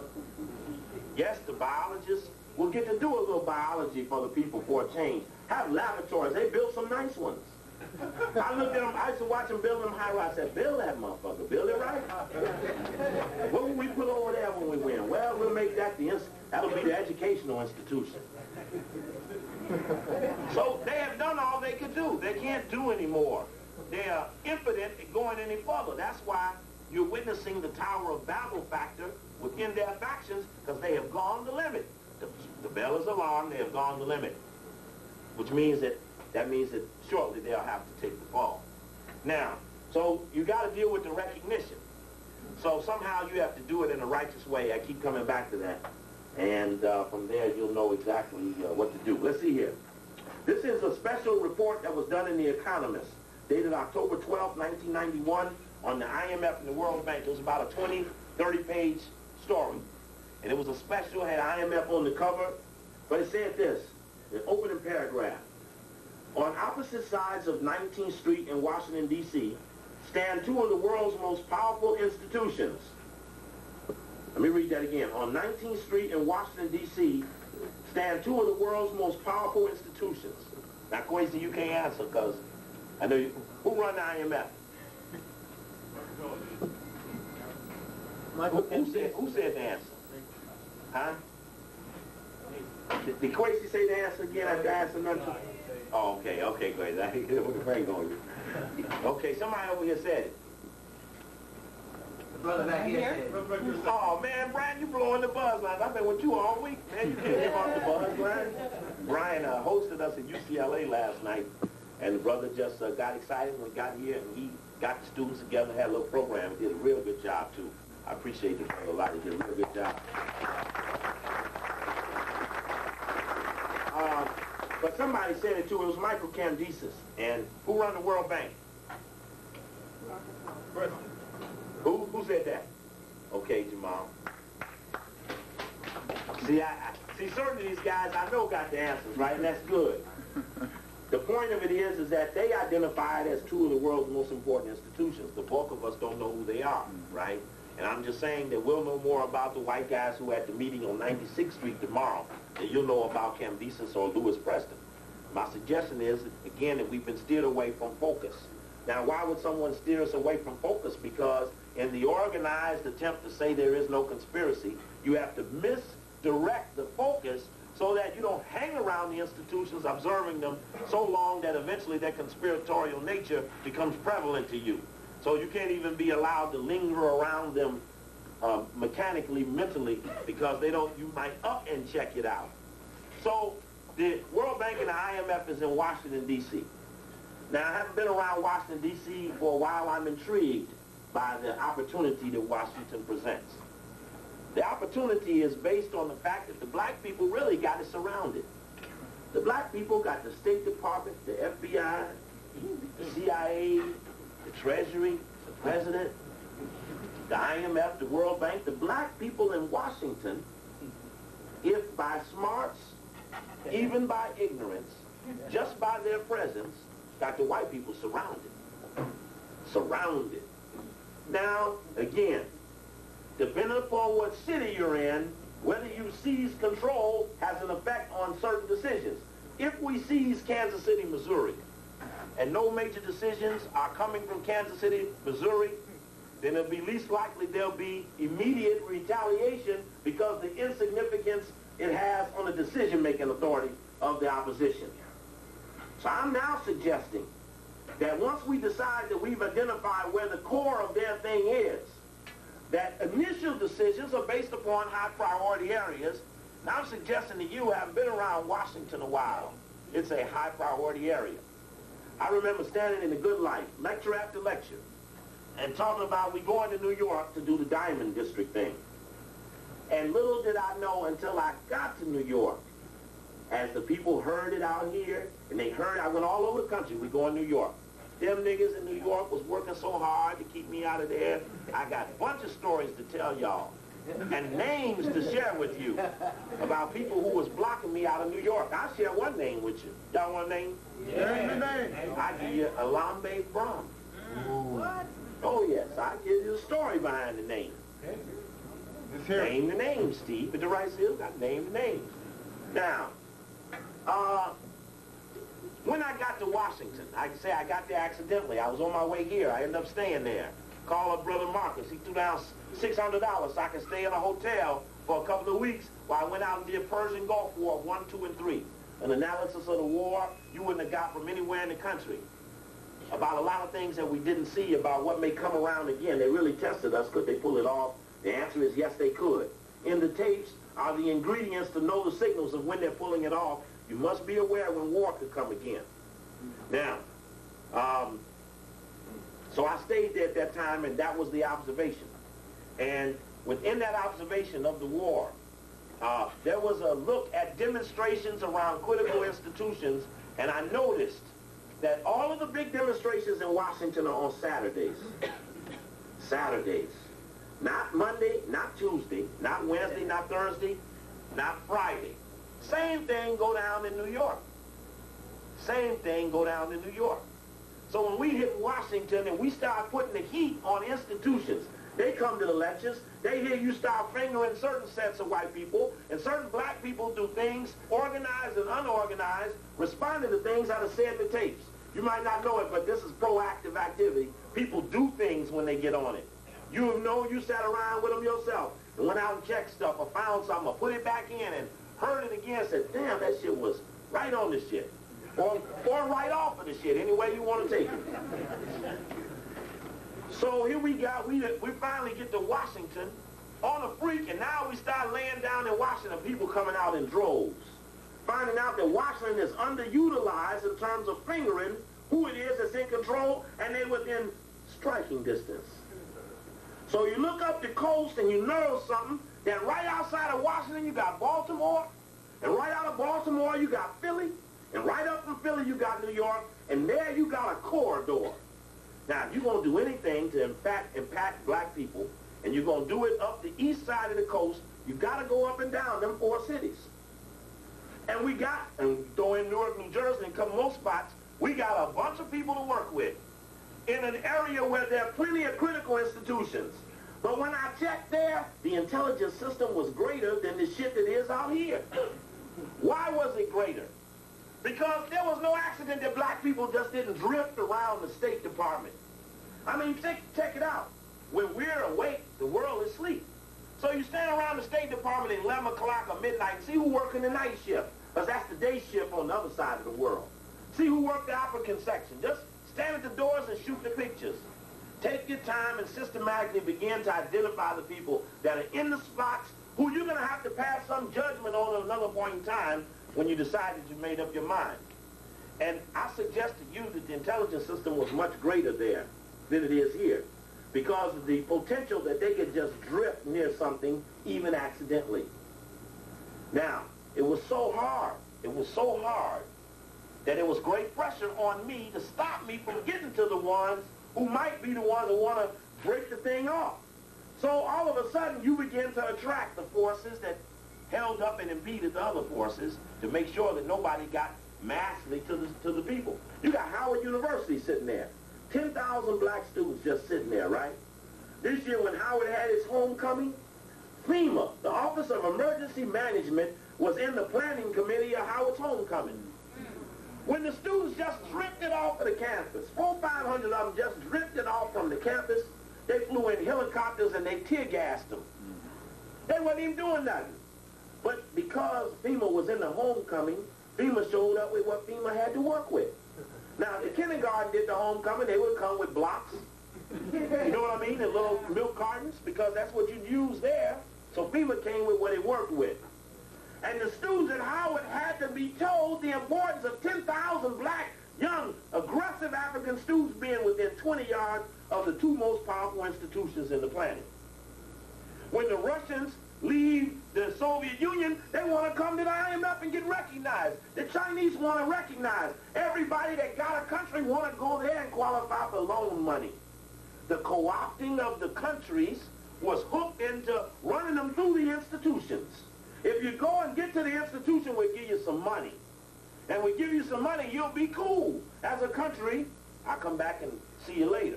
Yes, the biologists will get to do a little biology for the people for a change. Have laboratories. They built some nice ones. I looked at them, I used to watch them build them high-rise. I said, build that motherfucker. Build it right. What will we put over there when we win? Well, we'll make that that'll be the educational institution. So they have done all they could do. They can't do anymore. They are impotent at going any further. That's why you're witnessing the Tower of Babel factor within their factions, because they have gone the limit. The bell is alarmed, they have gone the limit. Which means that shortly they'll have to take the fall. Now, so you got to deal with the recognition. So somehow you have to do it in a righteous way. I keep coming back to that. And from there you'll know exactly what to do. Let's see here. This is a special report that was done in The Economist, dated October 12, 1991, on the IMF and the World Bank. It was about a 20, 30-page story. And it was a special, had IMF on the cover, but it said this, an opening paragraph. On opposite sides of 19th Street in Washington, D.C., stand two of the world's most powerful institutions. Let me read that again. On 19th Street in Washington, D.C., stand two of the world's most powerful institutions. Now, Kwesi, you can't answer because I know you. Who run the IMF? Who said the answer? Huh? Did Kwesi say the answer again after asking nothing? Oh, okay, great. I hate with the brain on you. Okay, somebody over here said it. The brother back here said it. Oh, man, Brian, you blowing the buzz lines. I've been with you all week, man. You can't give off the buzz line. Brian hosted us at UCLA last night, and the brother just got excited when he got here, and he got the students together, had a little program, and did a real good job, too. I appreciate the brother a lot. He did a real good job. But somebody said it too. It was Michael Candices. And who run the World Bank? Who said that? Okay, Jamal. See, certain of these guys I know got the answers, right? And that's good. The point of it is that they identified as two of the world's most important institutions. The bulk of us don't know who they are, right? And I'm just saying that we'll know more about the white guys who are at the meeting on 96th Street tomorrow than you'll know about Candices or Lewis Preston. My suggestion is, again, that we've been steered away from focus. Now, why would someone steer us away from focus? Because in the organized attempt to say there is no conspiracy, you have to misdirect the focus so that you don't hang around the institutions observing them so long that eventually their conspiratorial nature becomes prevalent to you. So you can't even be allowed to linger around them mechanically, mentally, because you might up and check it out. So the World Bank and the IMF is in Washington, D.C. Now, I haven't been around Washington, D.C. for a while. I'm intrigued by the opportunity that Washington presents. The opportunity is based on the fact that the black people really got it surrounded. The black people got the State Department, the FBI, the CIA, the Treasury, the President, the IMF, the World Bank. The black people in Washington, if by smarts, even by ignorance, just by their presence, got the white people surrounded. Surrounded. Now, again, depending upon what city you're in, whether you seize control has an effect on certain decisions. If we seize Kansas City, Missouri, and no major decisions are coming from Kansas City, Missouri, then it'll be least likely there'll be immediate retaliation because the insignificance it has on the decision-making authority of the opposition. So I'm now suggesting that once we decide that we've identified where the core of their thing is, that initial decisions are based upon high priority areas. Now I'm suggesting to you, having been around Washington a while, it's a high priority area. I remember standing in the Good Life, lecture after lecture, and talking about we going to New York to do the Diamond District thing. And little did I know until I got to New York, as the people heard it out here, and they heard, I went all over the country, we go in New York. Them niggas in New York was working so hard to keep me out of there. I got a bunch of stories to tell y'all and names to share with you about people who was blocking me out of New York. I'll share one name with you. Y'all want a name? Yeah. I give you Alambe Brom. What? Oh yes, I give you the story behind the name. Name the name, Steve. At the right seal, got to name the names. Now, when I got to Washington, I can say I got there accidentally. I was on my way here. I ended up staying there. Called up Brother Marcus. He threw down $600 so I could stay in a hotel for a couple of weeks while I went out and did Persian Gulf War 1, 2, and 3. An analysis of the war you wouldn't have got from anywhere in the country. About a lot of things that we didn't see about what may come around again. They really tested us. Could they pull it off? The answer is yes, they could. In the tapes are the ingredients to know the signals of when they're pulling it off. You must be aware when war could come again. Now, so I stayed there at that time, and that was the observation. And within that observation of the war, there was a look at demonstrations around critical institutions, and I noticed that all of the big demonstrations in Washington are on Saturdays. Saturdays. Not Monday, not Tuesday, not Wednesday, not Thursday, not Friday. Same thing go down in New York. Same thing go down in New York. So when we hit Washington and we start putting the heat on institutions, they come to the lectures, they hear you start fingering certain sets of white people, and certain black people do things, organized and unorganized, responding to things that are said in the tapes. You might not know it, but this is proactive activity. People do things when they get on it. You know you sat around with them yourself and went out and checked stuff or found something or put it back in and heard it again and said, damn, that shit was right on the shit. Or right off of the shit, any way you want to take it. So here we finally get to Washington on a freak, and now we start laying down in Washington, people coming out in droves. Finding out that Washington is underutilized in terms of fingering who it is that's in control, and they within striking distance. So you look up the coast and you know something, that right outside of Washington you got Baltimore, and right out of Baltimore you got Philly, and right up from Philly you got New York, and there you got a corridor. Now, if you're going to do anything to impact black people, and you're going to do it up the east side of the coast, you got to go up and down them 4 cities. And throw in Newark, New Jersey, and a couple more spots, we got a bunch of people to work with in an area where there are plenty of critical institutions. But when I checked there, the intelligence system was greater than the shit that is out here. Why was it greater? Because there was no accident that black people just didn't drift around the State Department. I mean, check it out. When we're awake, the world is asleep. So you stand around the State Department at 11 o'clock or midnight and see who working the night shift, because that's the day shift on the other side of the world. See who worked the African section. Just stand at the doors and shoot the pictures. Take your time and systematically begin to identify the people that are in the spots who you're going to have to pass some judgment on at another point in time when you decide that you made up your mind. And I suggest to you that the intelligence system was much greater there than it is here, because of the potential that they could just drift near something, even accidentally. Now, it was so hard that it was great pressure on me to stop me from getting to the ones who might be the ones who want to break the thing off. So all of a sudden, you begin to attract the forces that held up and impeded the other forces to make sure that nobody got massively to the people. You got Howard University sitting there. 10,000 black students just sitting there, right? This year when Howard had his homecoming, FEMA, the Office of Emergency Management, was in the planning committee of Howard's homecoming. When the students just drifted off of the campus, 400 or 500 of them just drifted off from the campus, they flew in helicopters and they tear gassed them. They weren't even doing nothing. But because FEMA was in the homecoming, FEMA showed up with what FEMA had to work with. Now, if the kindergarten did the homecoming, they would come with blocks. You know what I mean? And little milk cartons, because that's what you'd use there. So FEMA came with what it worked with. And the students at Howard had to be told the importance of 10,000 black, young, aggressive African students being within 20 yards of the 2 most powerful institutions in the planet. When the Russians leave The Soviet Union, they want to come to the IMF and get recognized. The Chinese want to recognize. Everybody that got a country want to go there and qualify for loan money. The co-opting of the countries was hooked into running them through the institutions. If you go and get to the institution, we'll give you some money. And we give you some money, you'll be cool. As a country, I'll come back and see you later.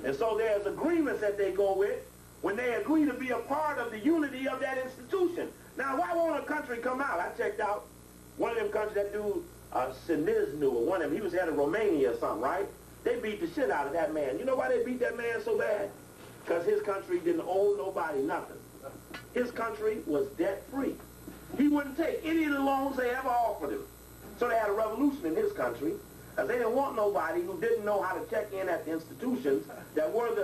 And so there's agreements that they go with when they agree to be a part of the unity of that institution. Now, why won't a country come out? I checked out one of them countries, that dude, Siniznu, or one of them, he was head of Romania or something, right? They beat the shit out of that man. You know why they beat that man so bad? Because his country didn't owe nobody nothing. His country was debt-free. He wouldn't take any of the loans they ever offered him. So they had a revolution in his country, because they didn't want nobody who didn't know how to check in at the institutions that were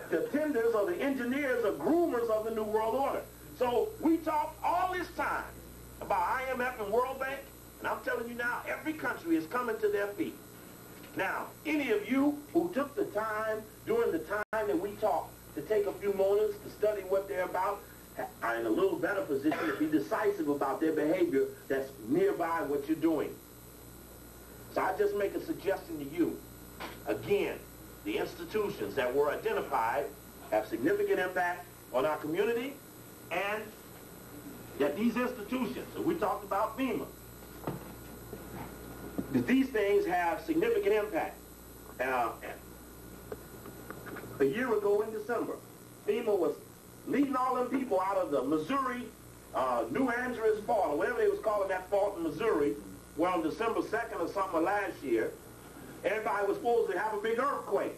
the tenders or the engineers or groomers of the New World Order. So we talked all this time about IMF and World Bank, and I'm telling you now, every country is coming to their feet. Now, any of you who took the time during the time that we talked to take a few moments to study what they're about are in a little better position to be decisive about their behavior that's nearby what you're doing. So I just make a suggestion to you. Again, the institutions that were identified have significant impact on our community, and that these institutions, and we talked about FEMA, that these things have significant impact. A year ago in December, FEMA was leading all them people out of the Missouri, New Andrews fault, or whatever they was calling that fault in Missouri, well, on December 2nd or something last year, everybody was supposed to have a big earthquake.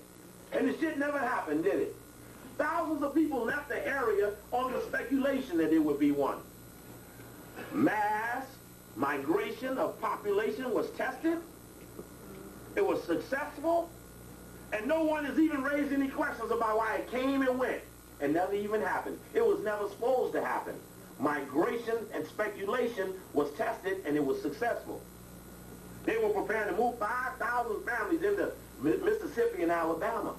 And the shit never happened, did it? Thousands of people left the area on the speculation that it would be one. Mass migration of population was tested. It was successful. And no one has even raised any questions about why it came and went and never even happened. It was never supposed to happen. Migration and speculation was tested, and it was successful. They were preparing to move 5,000 families into Mississippi and Alabama.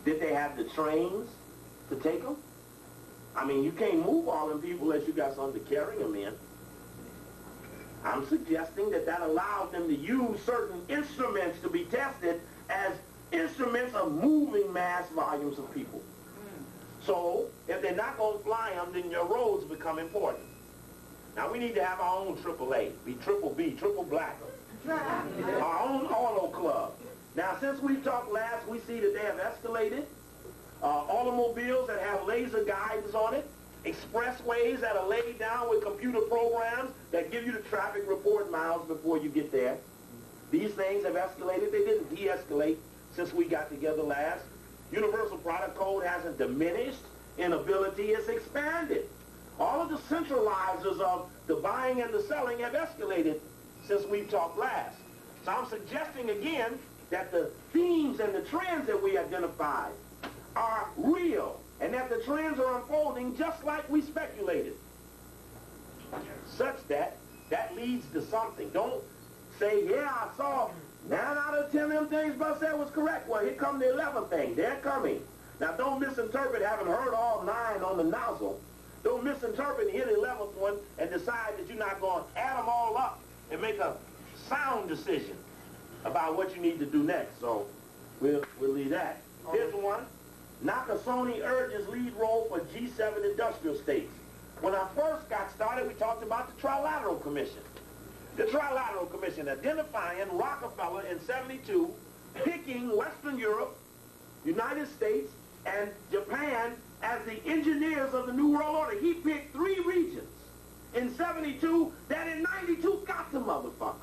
Did they have the trains to take them? I mean, you can't move all them people unless you got something to carry them in. I'm suggesting that that allowed them to use certain instruments to be tested as instruments of moving mass volumes of people. So, if they're not going to fly them, then your roads become important. Now, we need to have our own AAA, be triple B, triple black, our own auto club. Now, since we talked last, we see that they have escalated. Automobiles that have laser guidance on it, expressways that are laid down with computer programs that give you the traffic report miles before you get there. These things have escalated. They didn't de-escalate since we got together last. Universal Product Code hasn't diminished. Inability has expanded. All of the centralizers of the buying and the selling have escalated since we've talked last. So I'm suggesting again that the themes and the trends that we identified are real, and that the trends are unfolding just like we speculated. Such that leads to something. Don't say, yeah, I saw 9 out of 10 of them things Brotha said was correct. Well, here come the 11th thing. They're coming. Now, don't misinterpret having heard all 9 on the nozzle. Don't misinterpret and hear the 11th one and decide that you're not going to add them all up and make a sound decision about what you need to do next. So we'll leave that. Here's one. Nakasone urges lead role for G7 industrial states. When I first got started, we talked about the Trilateral Commission. The Trilateral Commission identifying Rockefeller in '72, picking Western Europe, United States, and Japan as the engineers of the New World Order. He picked 3 regions in '72 that in '92 got the motherfucker.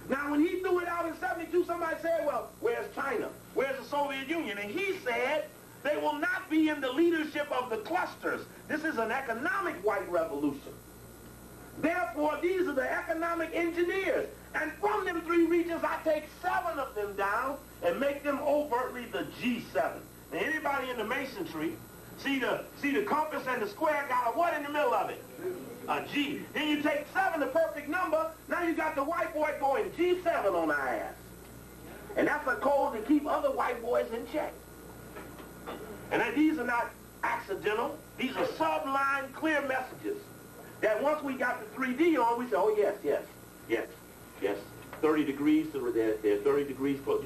Now, when he threw it out in '72, somebody said, well, where's China? Where's the Soviet Union? And he said, they will not be in the leadership of the clusters. This is an economic white revolution. Therefore, these are the economic engineers. And from them 3 regions, I take 7 of them down and make them overtly the G7. And anybody in the masonry, see the compass and the square got a what in the middle of it? A G. Then you take 7, the perfect number. Now you got the white boy going G7 on our ass. And that's a code to keep other white boys in check. And these are not accidental. These are subline, clear messages that once we got the 3D on, we say, oh, yes, yes, yes, yes. 30 degrees, so they're 30 degrees close.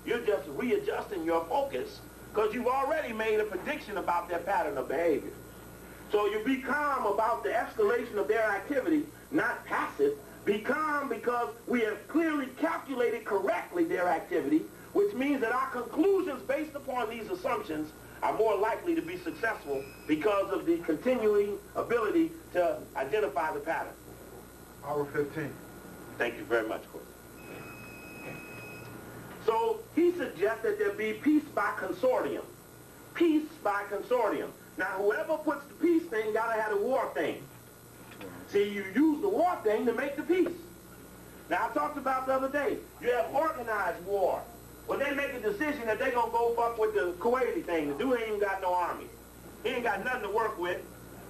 You're just readjusting your focus because you've already made a prediction about their pattern of behavior. So you be calm about the escalation of their activity, not passive. Be calm because we have clearly calculated correctly their activity, which means that our conclusions based upon these assumptions are more likely to be successful because of the continuing ability to identify the pattern. Hour 15. Thank you very much, Court. So he suggests that there be peace by consortium. Peace by consortium. Now, whoever puts the peace thing got to have the war thing. See, you use the war thing to make the peace. Now, I talked about the other day, you have organized war. When they make a decision that they're going to go fuck with the Kuwaiti thing, the dude ain't even got no army. He ain't got nothing to work with.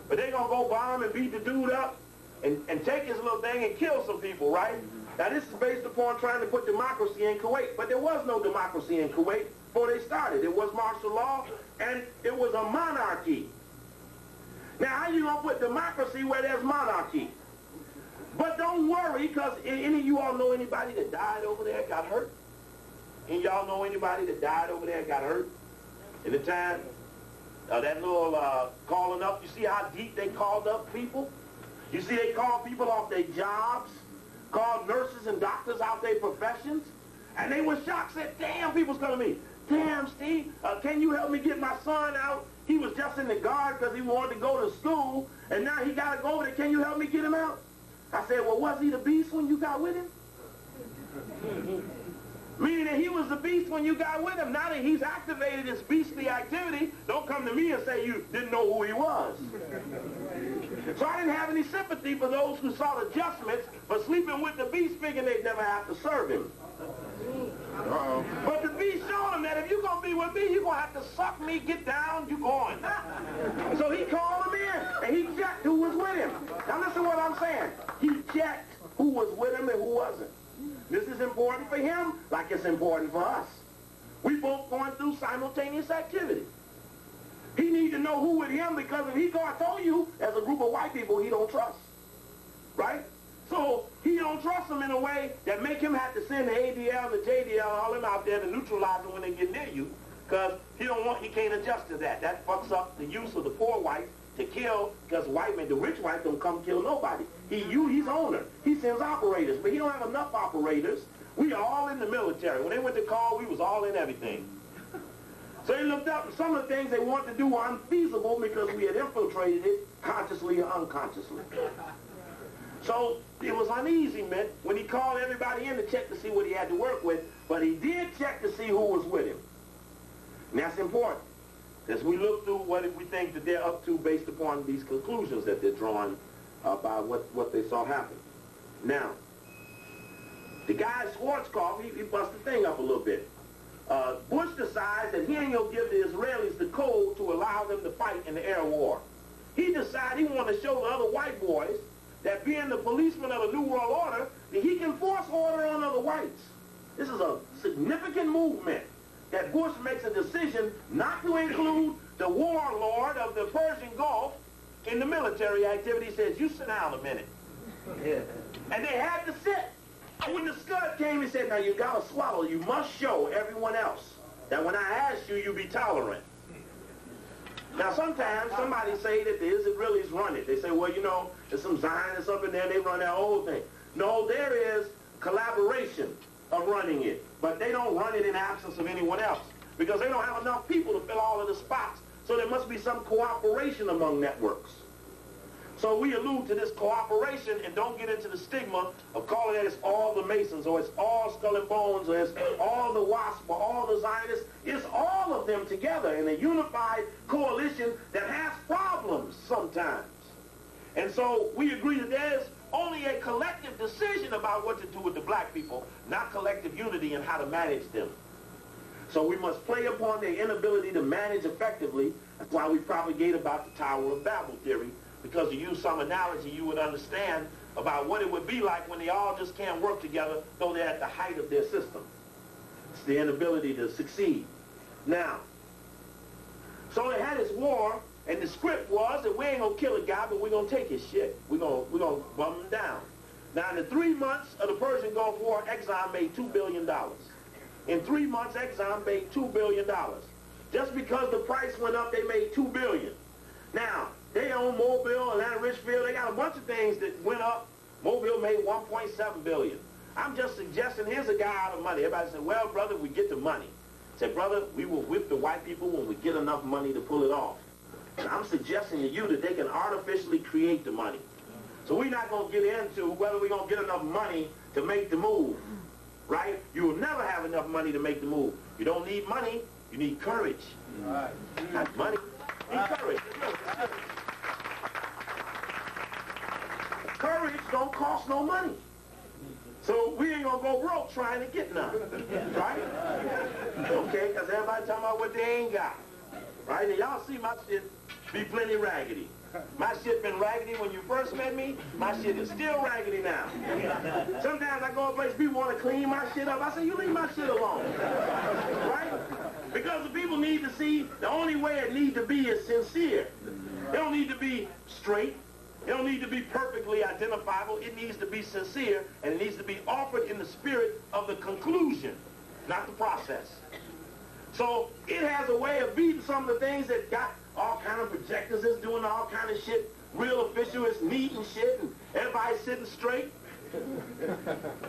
But they're going to go bomb and beat the dude up and take his little thing and kill some people, right? Now, this is based upon trying to put democracy in Kuwait. But there was no democracy in Kuwait before they started. It was martial law, and it was a monarchy. Now, how you going to put democracy where there's monarchy? But don't worry, because any of you all know anybody that died over there, got hurt? Any of y'all know anybody that died over there, got hurt? In the time, that little calling up, you see how deep they called up people? You see they called people off their jobs, called nurses and doctors out their professions, and they were shocked, said, damn, people's coming to me. Damn, Steve, can you help me get my son out? He was just in the guard because he wanted to go to school, and now he got to go over there. Can you help me get him out? I said, well, was he the beast when you got with him? Meaning that he was the beast when you got with him. Now that he's activated his beastly activity, don't come to me and say you didn't know who he was. So I didn't have any sympathy for those who saw adjustments for sleeping with the beast, thinking they'd never have to serve him. But the beast showed him that if you're going to be with me, you're going to have to suck me, get down, you going. So he called him in, and he checked who was with him. Now listen to what I'm saying. He checked who was with him and who wasn't. This is important for him like it's important for us. We both going through simultaneous activity. He need to know who with him because if he told you as a group of white people he don't trust. Right? So he don't trust them in a way that make him have to send the ADL, the JDL, all them out there to neutralize them when they get near you because he can't adjust to that. That fucks up the use of the poor white to kill because the rich white don't come kill nobody. He's owner. He sends operators, but he don't have enough operators. We are all in the military. When they went to call, we was all in everything. So he looked up, and some of the things they wanted to do were unfeasible because we had infiltrated it consciously or unconsciously. So it was uneasy, man, when he called everybody in to check to see what he had to work with, but he did check to see who was with him. And that's important. As we look through what we think that they're up to based upon these conclusions that they're drawing about what they saw happen. Now, the guy Schwarzkopf, he bust the thing up a little bit. Bush decides that he ain't going to give the Israelis the code to allow them to fight in the air war. He decided he wanted to show the other white boys that being the policeman of the New World Order, that he can force order on other whites. This is a significant movement that Bush makes a decision not to include the warlord of the Persian Gulf in the military activity. He says, you sit down a minute. Yeah. And they had to sit. And when the Scud came, he said, now you got to swallow. You must show everyone else that when I ask you, you be tolerant. Now, sometimes somebody say that the Israelis run it. They say, well, you know, there's some Zionists up in there, they run that whole thing. No, there is collaboration of running it. But they don't run it in absence of anyone else because they don't have enough people to fill all of the spots. So there must be some cooperation among networks. So we allude to this cooperation and don't get into the stigma of calling it it's all the Masons or it's all Skull and Bones or it's all the WASP or all the Zionists. It's all of them together in a unified coalition that has problems sometimes. And so we agree that there's only a collective decision about what to do with the black people, not collective unity and how to manage them. So we must play upon their inability to manage effectively. That's why we propagate about the Tower of Babel theory, because to use some analogy, you would understand about what it would be like when they all just can't work together, though they're at the height of their system. It's the inability to succeed. Now, so they had this war, And the script was that we ain't gonna kill a guy, but we're gonna take his shit. We're gonna bum him down. Now, in the 3 months of the Persian Gulf War, Exxon made $2 billion. In 3 months, Exxon made $2 billion. Just because the price went up, they made $2 billion. Now, they own Mobile, Atlanta Richfield. They got a bunch of things that went up. Mobile made $1.7 billion. I'm just suggesting, here's a guy out of money. Everybody said, well, brother, we get the money. I said, brother, we will whip the white people when we get enough money to pull it off. And I'm suggesting to you that they can artificially create the money. So we're not going to get into whether we're going to get enough money to make the move, right? You will never have enough money to make the move. You don't need money, you need courage. Not money, you need courage. Courage don't cost no money. So we ain't going to go broke trying to get none, right? Okay, because everybody talking about what they ain't got, right? And y'all see my shit be plenty raggedy. My shit been raggedy when you first met me. My shit is still raggedy now. Sometimes I go to a place, people want to clean my shit up. I say, you leave my shit alone, right? Because the people need to see the only way it needs to be is sincere. It don't need to be straight. It don't need to be perfectly identifiable. It needs to be sincere, and it needs to be offered in the spirit of the conclusion, not the process. So it has a way of beating some of the things that got all kind of projectors, is doing all kind of shit, real official, it's neat and shit, and everybody's sitting straight.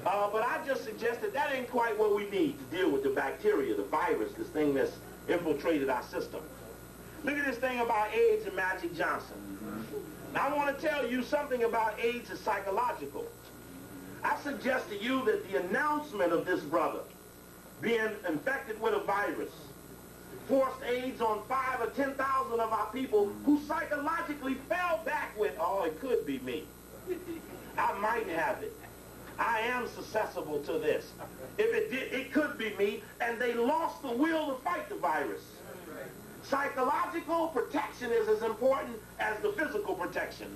But I just suggested that ain't quite what we need to deal with the bacteria, the virus, this thing that's infiltrated our system. Look at this thing about AIDS and Magic Johnson. Now, I want to tell you something about AIDS is psychological. I suggest to you that the announcement of this brother being infected with a virus forced AIDS on 5,000 or 10,000 of our people who psychologically fell back with, oh, it could be me. I might have it. I am susceptible to this. If it did, it could be me, and they lost the will to fight the virus. Psychological protection is as important as the physical protection.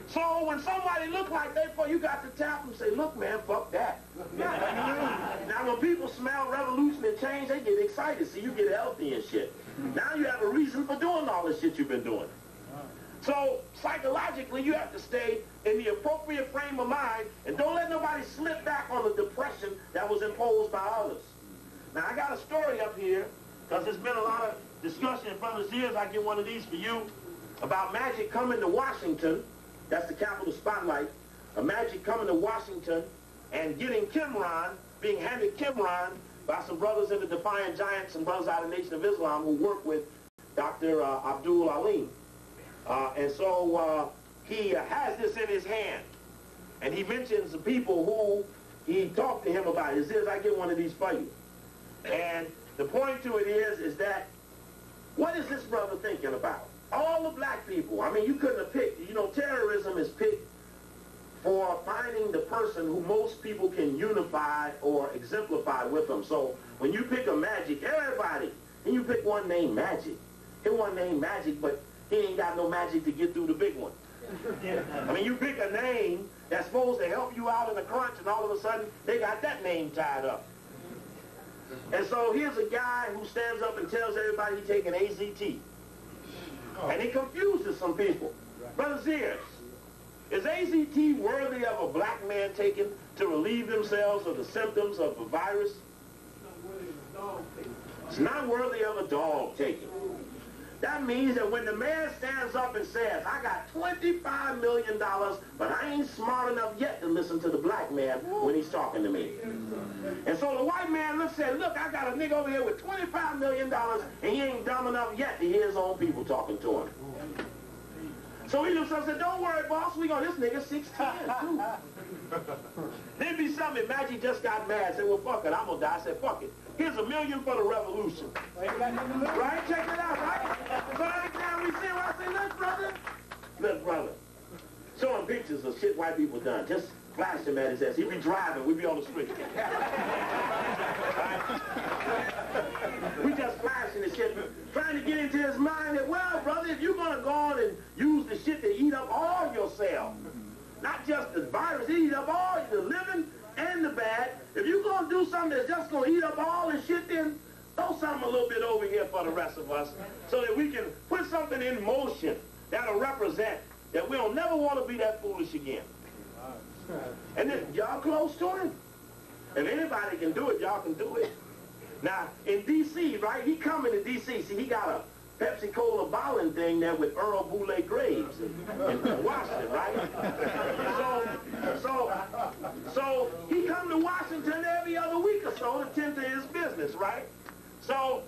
So when somebody look like they, you got to tap them and say, look, man, fuck that. Now when people smell revolution and change, they get excited. See, you get healthy and shit. Now you have a reason for doing all this shit you've been doing. So psychologically, you have to stay in the appropriate frame of mind and don't let nobody slip back on the depression that was imposed by others. Now, I got a story up here because there's been a lot of discussion in front of his ears. I get one of these for you about Magic coming to Washington. That's the capital spotlight. A Magic coming to Washington and getting Qimron, being handed Qimron by some brothers in the Defiant Giants, some brothers out of the Nation of Islam who work with Dr. Abdul Alim. And so he has this in his hand. And he mentions the people who he talked to him about. He says, I get one of these for you. And the point to it is that, what is this brother thinking about? All the black people. I mean, you couldn't have picked. You know, terrorism is picked for finding the person who most people can unify or exemplify with them. So when you pick a Magic, everybody, and you pick one named Magic. He one named Magic, but he ain't got no magic to get through the big one. I mean, you pick a name that's supposed to help you out in a crunch, and all of a sudden, they got that name tied up. And so here's a guy who stands up and tells everybody he's taking AZT. And he confuses some people. Brother Sears, is AZT worthy of a black man taking to relieve themselves of the symptoms of the virus? It's not worthy of a dog taking. That means that when the man stands up and says, I got $25 million, but I ain't smart enough yet to listen to the black man when he's talking to me. And so the white man looks and says, look, I got a nigga over here with $25 million, and he ain't dumb enough yet to hear his own people talking to him. So he looks up and said, don't worry, boss, we got this nigga 6'10", too. There'd be something, Magic just got mad, said, well, fuck it, I'm gonna die. I said, fuck it. Here's $1 million for the revolution. Right? Check it out, right? So every time we see him, I say, look, brother. Show him pictures of shit white people done. Just flash him at his ass. He be driving, we be on the street. Right? We just flashing the shit, trying to get into his mind that, well, brother, if you're going to go on and use the shit to eat up all your cells, not just the virus, eat up all the living and the bad. If you're going to do something that's just going to eat up all the shit, then throw something a little bit over here for the rest of us so that we can put something in motion that'll represent that we don't never want to be that foolish again. And then y'all close to him. If anybody can do it, y'all can do it. Now, in D.C., right, he coming to D.C. See, he got a Pepsi-Cola bottling thing there with Earl Boulay Graves in Washington, right? So he come to Washington every other week or so to tend to his business, right? So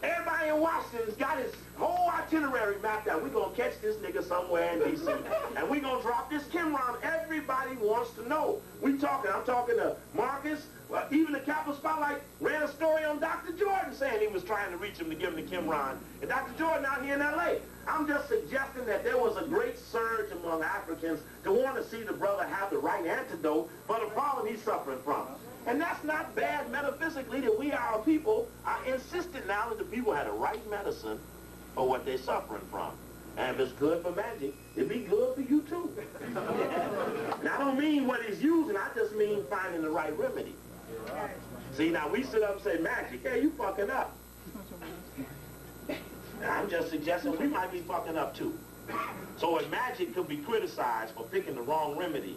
everybody in Washington's got his whole itinerary mapped out. We're going to catch this nigga somewhere in D.C. and we're going to drop this Kimron. Everybody wants to know. I'm talking to Marcus. Even the Capital Spotlight ran a story on Dr. Jordan saying he was trying to reach him to give him the Kimron. And Dr. Jordan out here in L.A. I'm just suggesting that there was a great surge among Africans to want to see the brother have the right antidote for the problem he's suffering from. And that's not bad metaphysically that we, our people, are insistent now that the people had the right medicine for what they're suffering from. And if it's good for magic, it'd be good for you too. And I don't mean what he's using, I just mean finding the right remedy. See, now we sit up and say, magic, hey, you fucking up. And I'm just suggesting we might be fucking up too. So if magic could be criticized for picking the wrong remedy,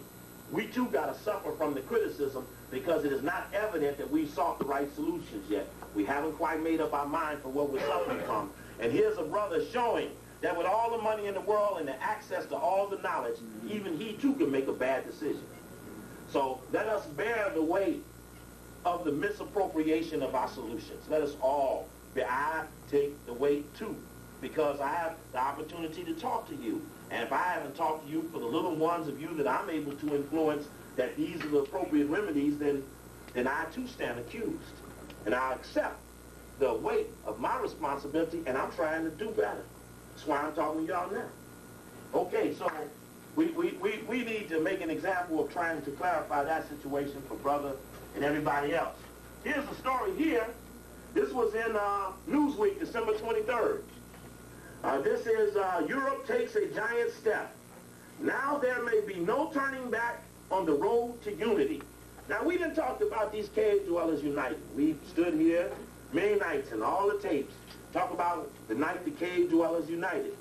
we too got to suffer from the criticism because it is not evident that we've sought the right solutions yet. We haven't quite made up our mind for what we're suffering from. And here's a brother showing that with all the money in the world and the access to all the knowledge, even he too can make a bad decision. So let us bear the weight of the misappropriation of our solutions. Let us all, I take the weight too, because I have the opportunity to talk to you. And if I haven't talked to you for the little ones of you that I'm able to influence, that these are the appropriate remedies, then I too stand accused. And I accept the weight of my responsibility, and I'm trying to do better. That's why I'm talking to y'all now. Okay, so we need to make an example of trying to clarify that situation for Brother and everybody else. Here's the story here. This was in Newsweek, December 23rd. This is Europe takes a giant step. Now there may be no turning back on the road to unity. Now we done talked about these cave dwellers uniting. We stood here many nights and all the tapes talk about the night the cave dwellers united.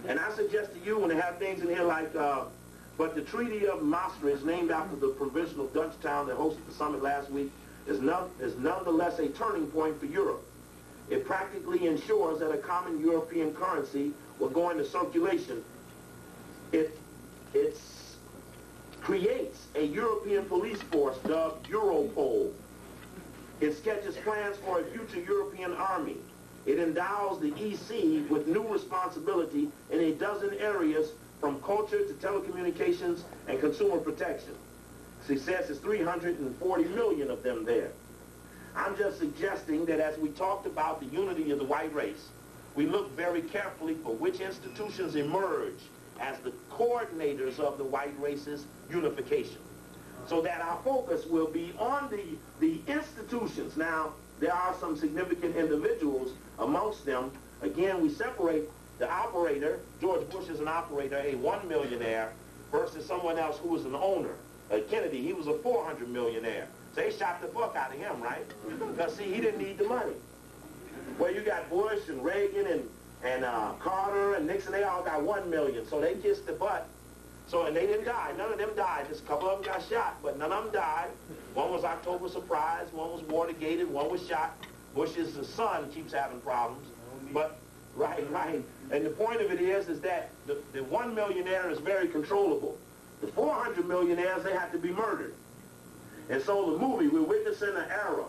And I suggest to you when they have things in here like, but the Treaty of Maastricht is named after the provisional Dutch town that hosted the summit last week, is nonetheless a turning point for Europe. It practically ensures that a common European currency will go into circulation. It creates a European police force dubbed Europol. It sketches plans for a future European army. It endows the EC with new responsibility in a dozen areas from culture to telecommunications and consumer protection. Success is 340 million of them there. I'm just suggesting that as we talked about the unity of the white race, we look very carefully for which institutions emerge as the coordinators of the white race's unification, so that our focus will be on the institutions. Now, there are some significant individuals amongst them. Again, we separate the operator. George Bush is an operator, a 1 millionaire, versus someone else who was an owner. Kennedy, he was a 400 millionaire. So they shot the fuck out of him, right? Because, see, he didn't need the money. Well, you got Bush and Reagan and Carter and Nixon, they all got 1 million. So they kissed the butt. So, and they didn't die. None of them died. Just a couple of them got shot, but none of them died. One was October Surprise, one was Watergated, one was shot. Bush's son keeps having problems. But, right. And the point of it is that the 1 millionaire is very controllable. The 400 millionaires, they have to be murdered. And so the movie, we're witnessing an era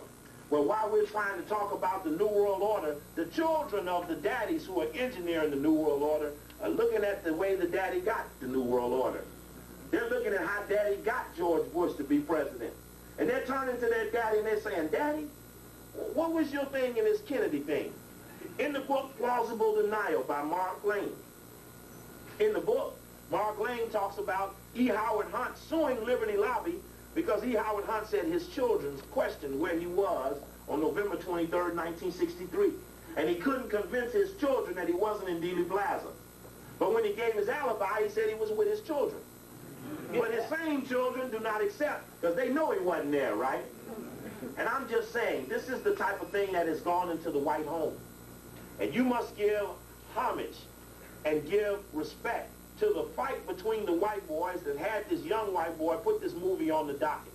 where while we're trying to talk about the New World Order, the children of the daddies who are engineering the New World Order are looking at the way the daddy got the New World Order. They're looking at how daddy got George Bush to be president. And they're turning to their daddy and they're saying, Daddy, what was your thing in this Kennedy thing? In the book, Plausible Denial by Mark Lane. In the book, Mark Lane talks about E. Howard Hunt suing Liberty Lobby because E. Howard Hunt said his children questioned where he was on November 23rd, 1963. And he couldn't convince his children that he wasn't in Dealey Plaza. But when he gave his alibi, he said he was with his children. But his same children do not accept, because they know he wasn't there, right? And I'm just saying, this is the type of thing that has gone into the white home. And you must give homage and give respect to the fight between the white boys that had this young white boy put this movie on the docket.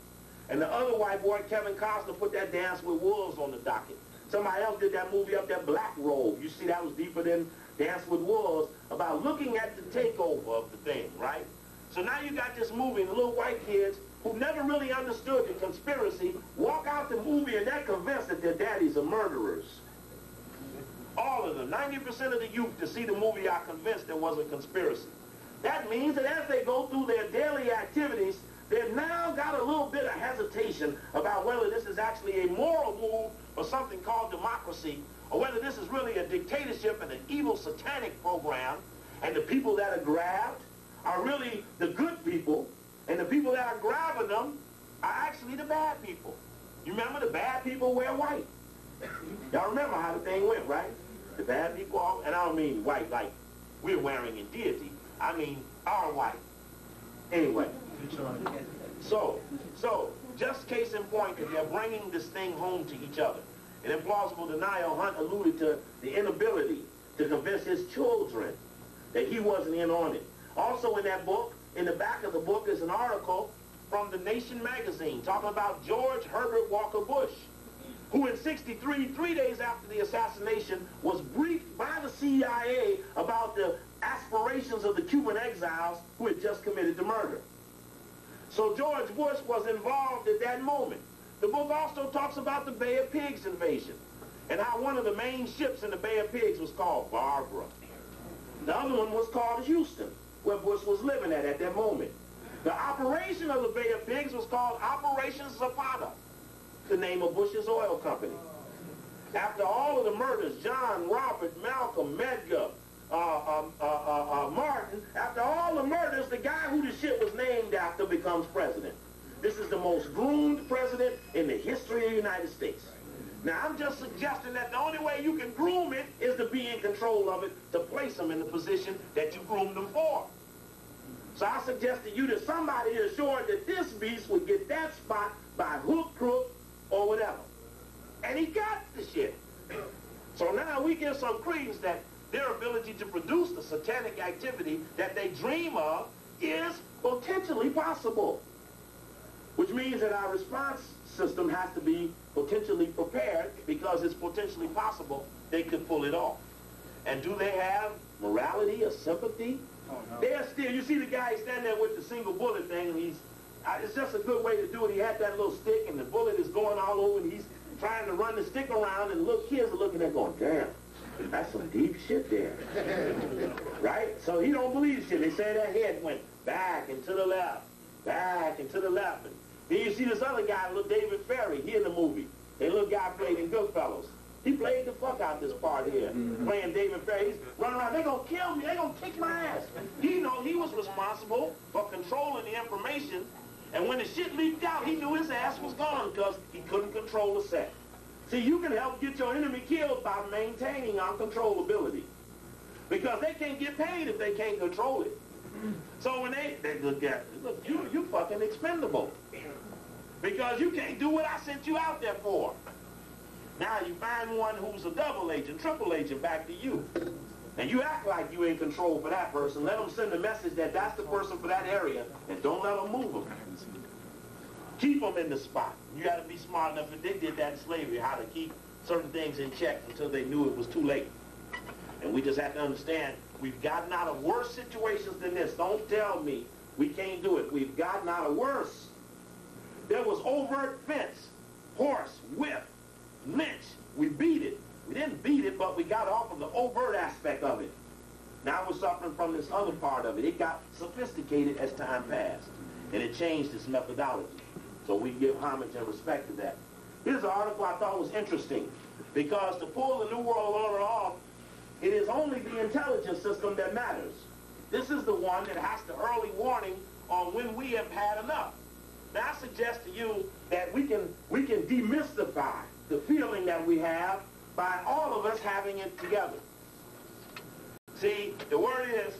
And the other white boy, Kevin Costner, put that Dance with Wolves on the docket. Somebody else did that movie up there, Black Robe. You see, that was deeper than Dance with Wolves, about looking at the takeover of the thing, right? So now you got this movie, and the little white kids who never really understood the conspiracy walk out the movie and they're convinced that their daddies are murderers. All of them, 90% of the youth to see the movie are convinced there was a conspiracy. That means that as they go through their daily activities, they've now got a little bit of hesitation about whether this is actually a moral move or something called democracy, or whether this is really a dictatorship and an evil satanic program, and the people that are grabbed are really the good people, and the people that are grabbing them are actually the bad people. You remember the bad people wear white. Y'all remember how the thing went, right? The bad people, all, and I don't mean white like we're wearing in deity. I mean our white. Anyway. So, just case in point that they're bringing this thing home to each other. In implausible denial, Hunt alluded to the inability to convince his children that he wasn't in on it. Also in that book, in the back of the book, is an article from The Nation magazine talking about George Herbert Walker Bush, who in '63, 3 days after the assassination, was briefed by the CIA about the aspirations of the Cuban exiles who had just committed the murder. So George Bush was involved at that moment. The book also talks about the Bay of Pigs invasion and how one of the main ships in the Bay of Pigs was called Barbara. The other one was called Houston, where Bush was living at that moment. The operation of the Bay of Pigs was called Operation Zapata, the name of Bush's oil company. After all of the murders, John, Robert, Malcolm, Medgar, Martin, after all the murders, the guy who the shit was named after becomes president. This is the most groomed president in the history of the United States. Now, I'm just suggesting that the only way you can groom it is to be in control of it, to place him in the position that you groomed him for. So I suggest to you that somebody is assured that this beast would get that spot by hook, crook, or whatever. And he got the shit. So now we give some credence that their ability to produce the satanic activity that they dream of is potentially possible. Which means that our response system has to be potentially prepared because it's potentially possible they could pull it off. And do they have morality or sympathy? Oh, no. They're still, you see the guy standing there with the single bullet thing, and it's just a good way to do it. He had that little stick, and the bullet is going all over, and he's trying to run the stick around, and the little kids are looking at going, damn, that's some deep shit there. Right? So he don't believe shit. They say that head went back and to the left, back and to the left. And then you see this other guy, little David Ferry, he in the movie. The little guy played in Goodfellas. He played the fuck out this part here, playing David Ferry. He's running around, they're going to kill me, they're going to kick my ass. He know he was responsible for controlling the information, and when the shit leaked out, he knew his ass was gone because he couldn't control the set. See, you can help get your enemy killed by maintaining uncontrollability. Because they can't get paid if they can't control it. So when they look at, look, you fucking expendable. Because you can't do what I sent you out there for. Now you find one who's a double agent, triple agent back to you. And you act like you in control for that person. Let them send a message that that's the person for that area, and don't let them move them. Keep them in the spot. You got to be smart enough, and they did that in slavery, how to keep certain things in check until they knew it was too late. And we just have to understand, we've gotten out of worse situations than this. Don't tell me we can't do it. We've gotten out of worse. There was overt fence, horse, whip, lynch. We beat it. We didn't beat it, but we got off of the overt aspect of it. Now we're suffering from this other part of it. It got sophisticated as time passed, and it changed its methodology. So we give homage and respect to that. Here's an article I thought was interesting, because to pull the New World Order off, it is only the intelligence system that matters. This is the one that has the early warning on when we have had enough. Now I suggest to you that we can demystify the feeling that we have by all of us having it together. See, the word is,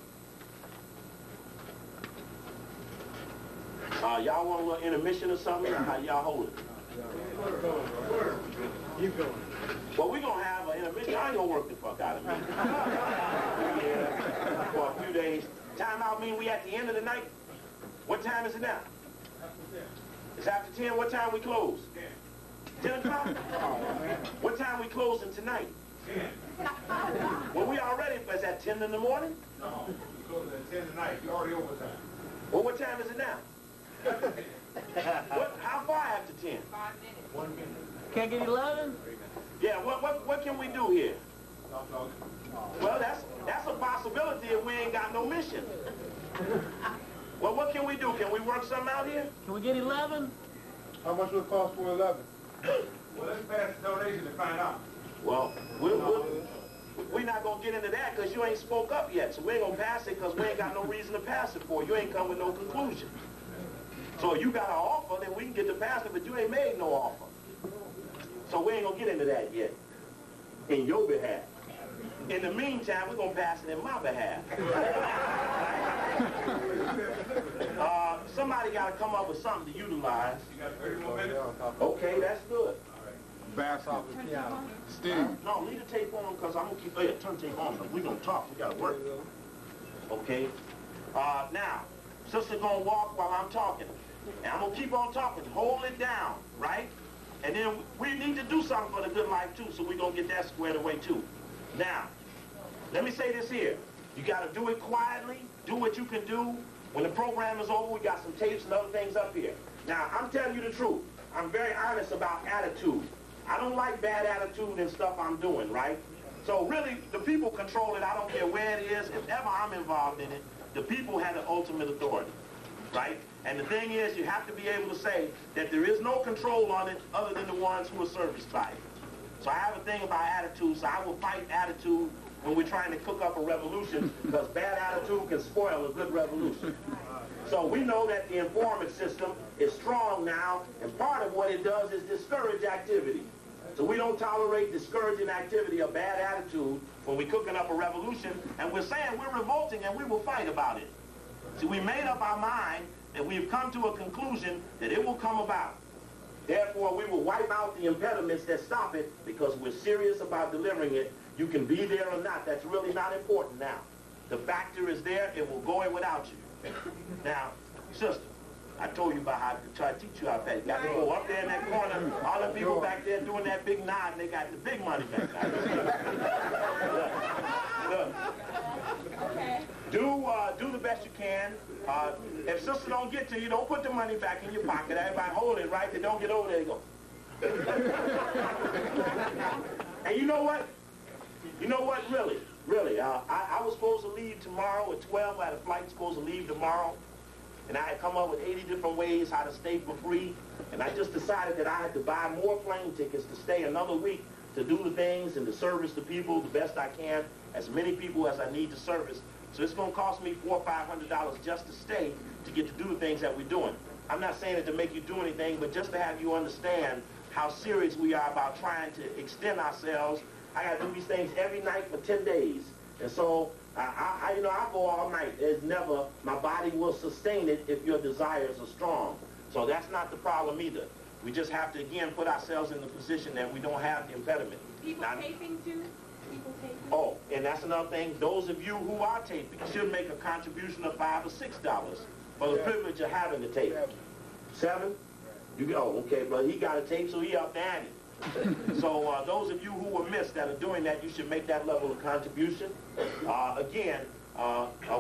y'all want a little intermission or something, or how y'all hold it? Well, we're going to have an intermission. I ain't going to work the fuck out of me. Yeah, for a few days. Time out mean we at the end of the night? What time is it now? It's after 10. What time we close? 10 o'clock? What time we closing tonight? 10. Well, we already, is that 10 in the morning? No, we close at 10 tonight. You already overtime. Well, what time is it now? How far after 10? 5 minutes. 1 minute. Can't get 11? Yeah, what can we do here? Well, that's a possibility if we ain't got no mission. Well, what can we do? Can we work something out here? Can we get 11? How much will it cost for 11? Well, let's pass the donation to find out. Well, we're not going to get into that because you ain't spoke up yet. So we ain't going to pass it because we ain't got no reason to pass it for. You ain't come with no conclusion. So if you got an offer, then we can get to pass it, but you ain't made no offer. So we ain't going to get into that yet in your behalf. In the meantime, we're going to pass it in my behalf. Somebody got to come up with something to utilize. You got 30 more minutes? Okay, that's good. Basket. Steve. No, leave the tape on because I'm going to keep, turn the tape on, but we're going to talk. We got to work. Okay? Now, sister going to walk while I'm talking. And I'm going to keep on talking. Hold it down, right? And then we need to do something for the good life, too, so we're going to get that squared away, too. Now, let me say this here. You got to do it quietly. Do what you can do. When the program is over, we got some tapes and other things up here. Now, I'm telling you the truth. I'm very honest about attitude. I don't like bad attitude and stuff I'm doing, right? So really, the people control it. I don't care where it is. If ever I'm involved in it, the people have the ultimate authority, right? And the thing is, you have to be able to say that there is no control on it other than the ones who are serviced by it. So I have a thing about attitude, so I will fight attitude when we're trying to cook up a revolution, because bad attitude can spoil a good revolution. So we know that the informant system is strong now, and part of what it does is discourage activity. So we don't tolerate discouraging activity or bad attitude when we're cooking up a revolution, and we're saying we're revolting and we will fight about it. So we made up our mind that we've come to a conclusion that it will come about. Therefore, we will wipe out the impediments that stop it because we're serious about delivering it. You can be there or not. That's really not important now. The factor is there. It will go in without you. Now, sister, I told you about how to try to teach you how to pay. You got to go up there in that corner. All the people back there doing that big nod, and they got the big money back there. Look. Okay. Do the best you can. If sister don't get to you, don't put the money back in your pocket. Everybody hold it, right? They don't get over there, you go. And you know what? You know what, really, I was supposed to leave tomorrow at 12. I had a flight supposed to leave tomorrow. And I had come up with 80 different ways how to stay for free. And I just decided that I had to buy more plane tickets to stay another week to do the things and to service the people the best I can, as many people as I need to service. So it's going to cost me $400 or $500 just to stay to get to do the things that we're doing. I'm not saying it to make you do anything, but just to have you understand how serious we are about trying to extend ourselves. I got to do these things every night for 10 days. And so, I go all night. There's never, my body will sustain it if your desires are strong. So that's not the problem either. We just have to, again, put ourselves in the position that we don't have the impediment. People taping too? People taping? Oh, and that's another thing. Those of you who are taping should make a contribution of $5 or $6 for the privilege of having the tape. 7? You go, okay, but he got a tape, so he up the ante. So those of you who were missed that are doing that, you should make that level of contribution. Again,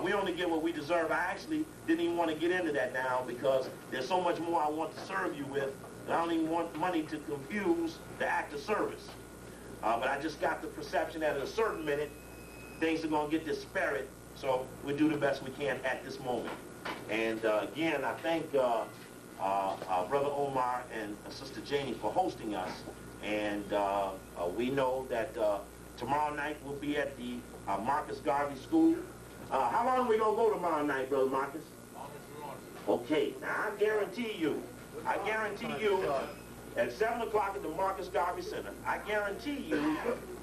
we only get what we deserve. I actually didn't even want to get into that now because there's so much more I want to serve you with. And I don't even want money to confuse the act of service. But I just got the perception that at a certain minute, things are going to get disparate. So we do the best we can at this moment. And again, I thank Brother Omar and Sister Janie for hosting us. And we know that tomorrow night we'll be at the Marcus Garvey School. How long are we going to go tomorrow night, Brother Marcus? Okay, now I guarantee you at 7 o'clock at the Marcus Garvey Center, I guarantee you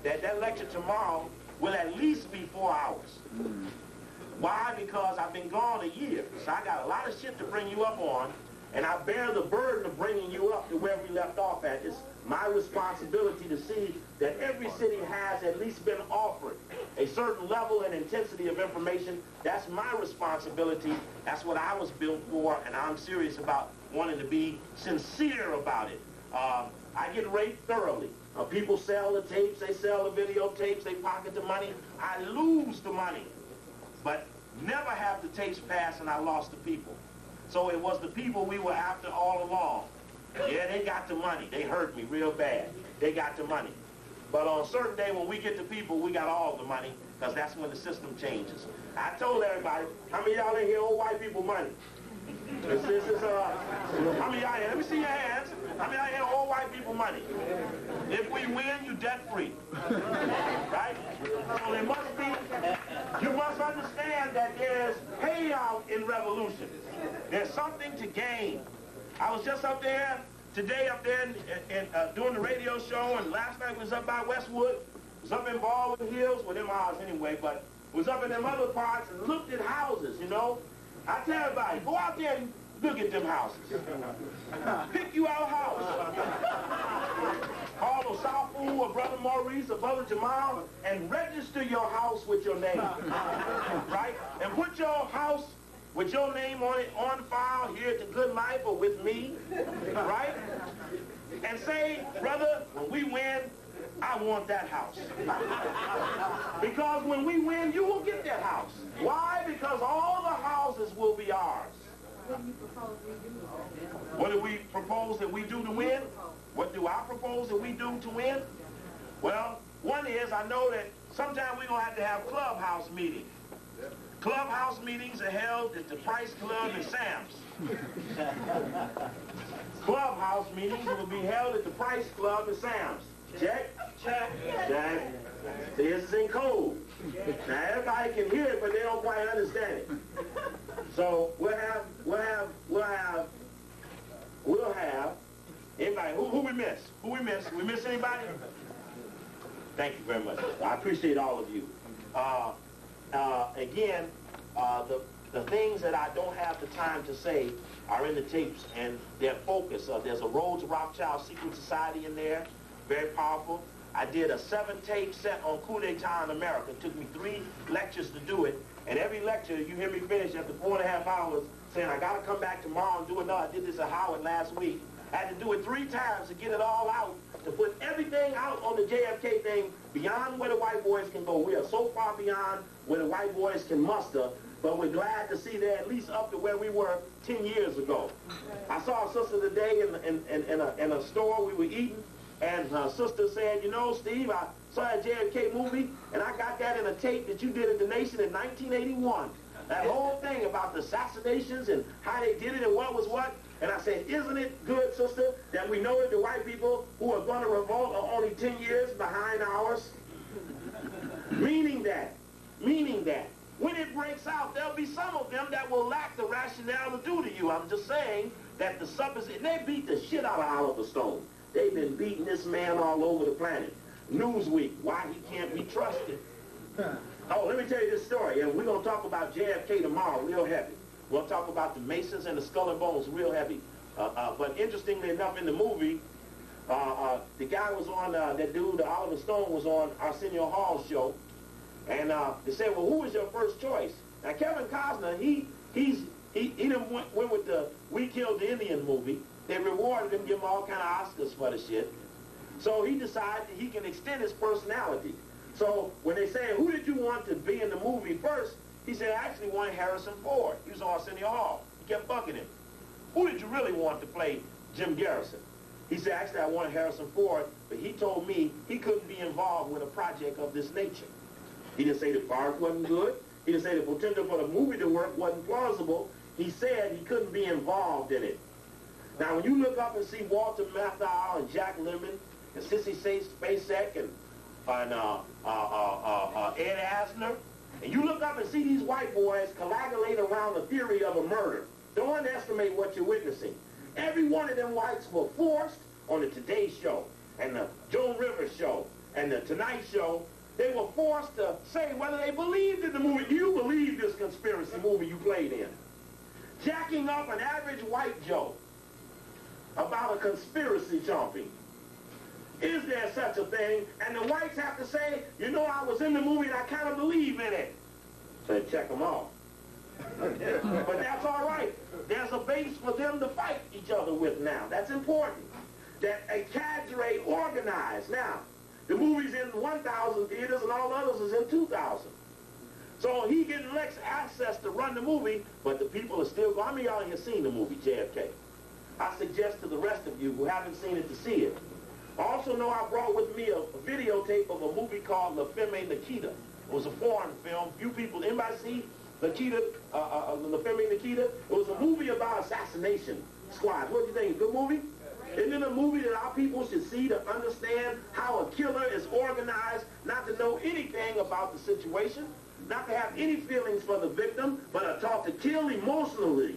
that that lecture tomorrow will at least be 4 hours. Why? Because I've been gone a year, so I got a lot of shit to bring you up on, And I bear the burden of bringing you up to where we left off at. It's my responsibility to see that every city has at least been offered a certain level and intensity of information. That's my responsibility. That's what I was built for, and I'm serious about wanting to be sincere about it. I get raped thoroughly. People sell the tapes, they sell the videotapes, they pocket the money. I lose the money, but never have the tapes pass and I lost the people. So it was the people we were after all along. Yeah, they got the money. They hurt me real bad. They got the money. But on a certain day when we get the people, we got all the money, because that's when the system changes. I told everybody, how many of y'all in here owe white people money? How many of y'all here? Let me see your hands. How many of y'all here owe white people money? If we win, you debt-free. Right? So there must be, you must understand that there's payout in revolution. There's something to gain. I was just up there today, doing the radio show, and last night was up by Westwood. Was up in Baldwin Hills, well, them ours anyway, but was up in them other parts and looked at houses, you know. I tell everybody, go out there and look at them houses. Pick you out a house. Call Osafu or Brother Maurice or Brother Jamal and register your house with your name. Right? And put your house with your name on it on file here at the Good Life or with me. Right? And say, brother, when we win, I want that house. Because when we win, you will get that house. Why? Because all the houses will be ours. What do we propose that we do to win? What do I propose that we do to win? Well, one is, I know that sometime we're going to have clubhouse meetings. Clubhouse meetings are held at the Price Club and Sam's. Clubhouse meetings will be held at the Price Club and Sam's. Check? Check. Check. See, this is in code. Now, everybody can hear it, but they don't quite understand it. So, we'll have, anybody, who we miss? Who we miss? We miss anybody? Thank you very much. I appreciate all of you. Again, the things that I don't have the time to say are in the tapes, and they're focused. There's a Rhodes Rothschild Secret Society in there, very powerful. I did a 7-tape set on coup d'etat in America. It took me 3 lectures to do it, and every lecture, you hear me finish after 4.5 hours, saying I got to come back tomorrow and do another. I did this at Howard last week. I had to do it 3 times to get it all out, to put everything out on the JFK thing beyond where the white boys can go. We are so far beyond where the white boys can muster, but we're glad to see they're at least up to where we were 10 years ago. I saw a sister today in a store. We were eating, and her sister said, you know, Steve, I saw a JFK movie, and I got that in a tape that you did at the Nation in 1981. That whole thing about the assassinations and how they did it and what was what. And I said, isn't it good, sister, that we know that the white people who are going to revolt are only 10 years behind ours? Meaning that, when it breaks out, there'll be some of them that will lack the rationale to do to you. I'm just saying that the supposition, they beat the shit out of Oliver Stone. They've been beating this man all over the planet. Newsweek, why he can't be trusted. Oh, let me tell you this story, and we're going to talk about JFK tomorrow real heavy. We'll talk about the Masons and the Skull and Bones real heavy. But interestingly enough, in the movie, the guy was on, that dude, Oliver Stone, was on Arsenio Hall's show. And they said, well, who was your first choice? Now, Kevin Costner, he done went with the We Killed the Indian movie. They rewarded him, give him all kind of Oscars for the shit. So he decided that he can extend his personality. So when they say, who did you want to be in the movie first? He said, I actually wanted Harrison Ford. He was on Arsenio Hall. He kept bugging him. Who did you really want to play Jim Garrison? He said, actually, I wanted Harrison Ford, but he told me he couldn't be involved with a project of this nature. He didn't say the part wasn't good. He didn't say the potential for the movie to work wasn't plausible. He said he couldn't be involved in it. Now, when you look up and see Walter Matthau and Jack Lemmon and Sissy Spacek and Ed Asner, and you look up and see these white boys coagulate around the theory of a murder, don't underestimate what you're witnessing. Every one of them whites were forced on the Today Show and the Joan Rivers Show and the Tonight Show. They were forced to say whether they believed in the movie. Do you believe this conspiracy movie you played in? Jacking up an average white Joe about a conspiracy chomping. Is there such a thing? And the whites have to say, you know, I was in the movie and I kind of believe in it. So check them off. But that's all right. There's a base for them to fight each other with now. That's important. That a cadre organized. Now, the movie's in 1,000 theaters and all others is in 2,000. So he getting access to run the movie, but the people are still going. How many of y'all here seen the movie, JFK? I suggest to the rest of you who haven't seen it to see it. I also know I brought with me a videotape of a movie called La Femme Nikita. It was a foreign film. Few people, anybody see Nikita, La Femme Nikita? It was a movie about assassination squads. What do you think? Good movie? Isn't it a movie that our people should see to understand how a killer is organized, not to know anything about the situation, not to have any feelings for the victim, but are taught to kill emotionally,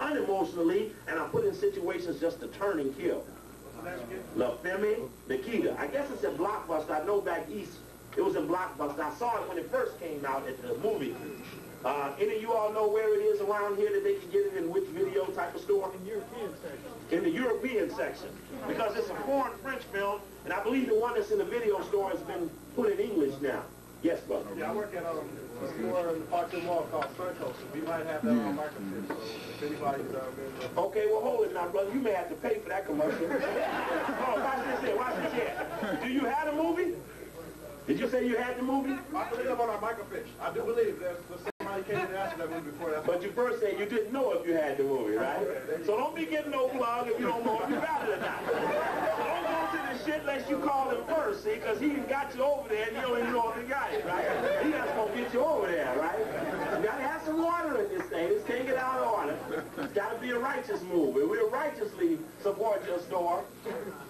unemotionally, and are put in situations just to turn and kill. La Femme Nikita. I guess it's in Blockbuster. I know back east it was in Blockbuster. I saw it when it first came out at the movie. Any of you all know where it is around here that they can get it in which video type of store? In the European section. In the European section. Because it's a foreign French film, and I believe the one that's in the video store has been put in English now. Yes, brother. Yeah, I work at a store in the Parkville Mall called Circa. We might have that on microfiche. So if anybody's been... Okay, well, hold it now, brother. You may have to pay for that commercial. Oh, watch this here. Watch this here. Do you have the movie? Did you say you had the movie? I believe I'm on our microfiche. I do believe there's somebody came in and asked that movie before. But you first said you didn't know if you had the movie, right? So don't be getting no plug if you don't know if you got it or not. Don't go to the shit unless you call him first, see, because he got you over there and you don't even know if you got it, right? He just gonna get you over there, right? You gotta have some order in this thing. This can't get out of order. It's gotta be a righteous move. If we'll righteously support your store,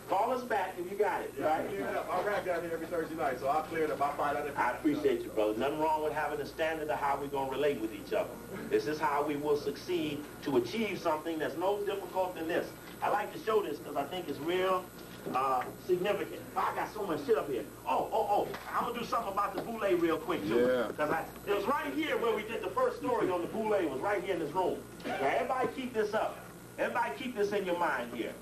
call us back if you got it, right? I rap down here every Thursday night, so I'll clear it up. I'll find out. I appreciate you, brother. Nothing wrong with having a standard of how we're going to relate with each other. This is how we will succeed to achieve something that's no difficult than this. I like to show this because I think it's real significant. Oh, I got so much shit up here. Oh. I'm going to do something about the boule real quick, too. Yeah. Because it was right here where we did the first story on the boule. It was right here in this room. Now, everybody keep this up. Everybody keep this in your mind here.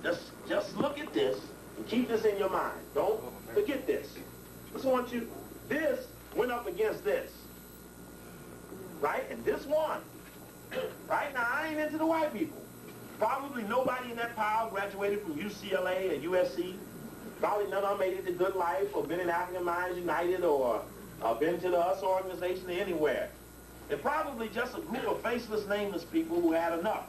Just look at this and keep this in your mind. Don't forget this. Just want you, this went up against this. Right? And this won. Right? Now, I ain't into the white people. Probably nobody in that pile graduated from UCLA or USC. Probably none of them made it to Good Life or been in African Minds United or been to the US organization or anywhere. They're probably just a group of faceless, nameless people who had enough.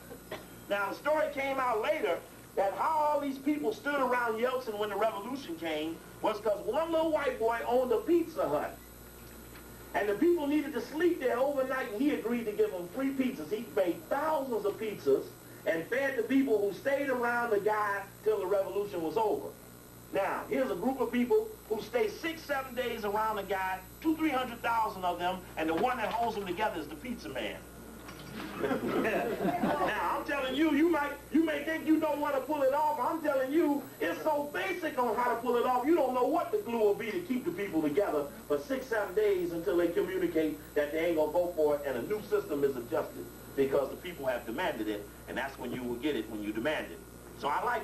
Now, the story came out later that how all these people stood around Yeltsin when the revolution came was because one little white boy owned a Pizza Hut. And the people needed to sleep there overnight, and he agreed to give them free pizzas. He made thousands of pizzas and fed the people who stayed around the guy till the revolution was over. Now, here's a group of people who stay 6-7 days around the guy, 200,000-300,000 of them, and the one that holds them together is the pizza man. Now, I'm telling you, you may think you know how to pull it off. I'm telling you, it's so basic on how to pull it off, you don't know what the glue will be to keep the people together for 6-7 days until they communicate that they ain't gonna vote for it and a new system is adjusted because the people have demanded it, and that's when you will get it when you demand it. So I like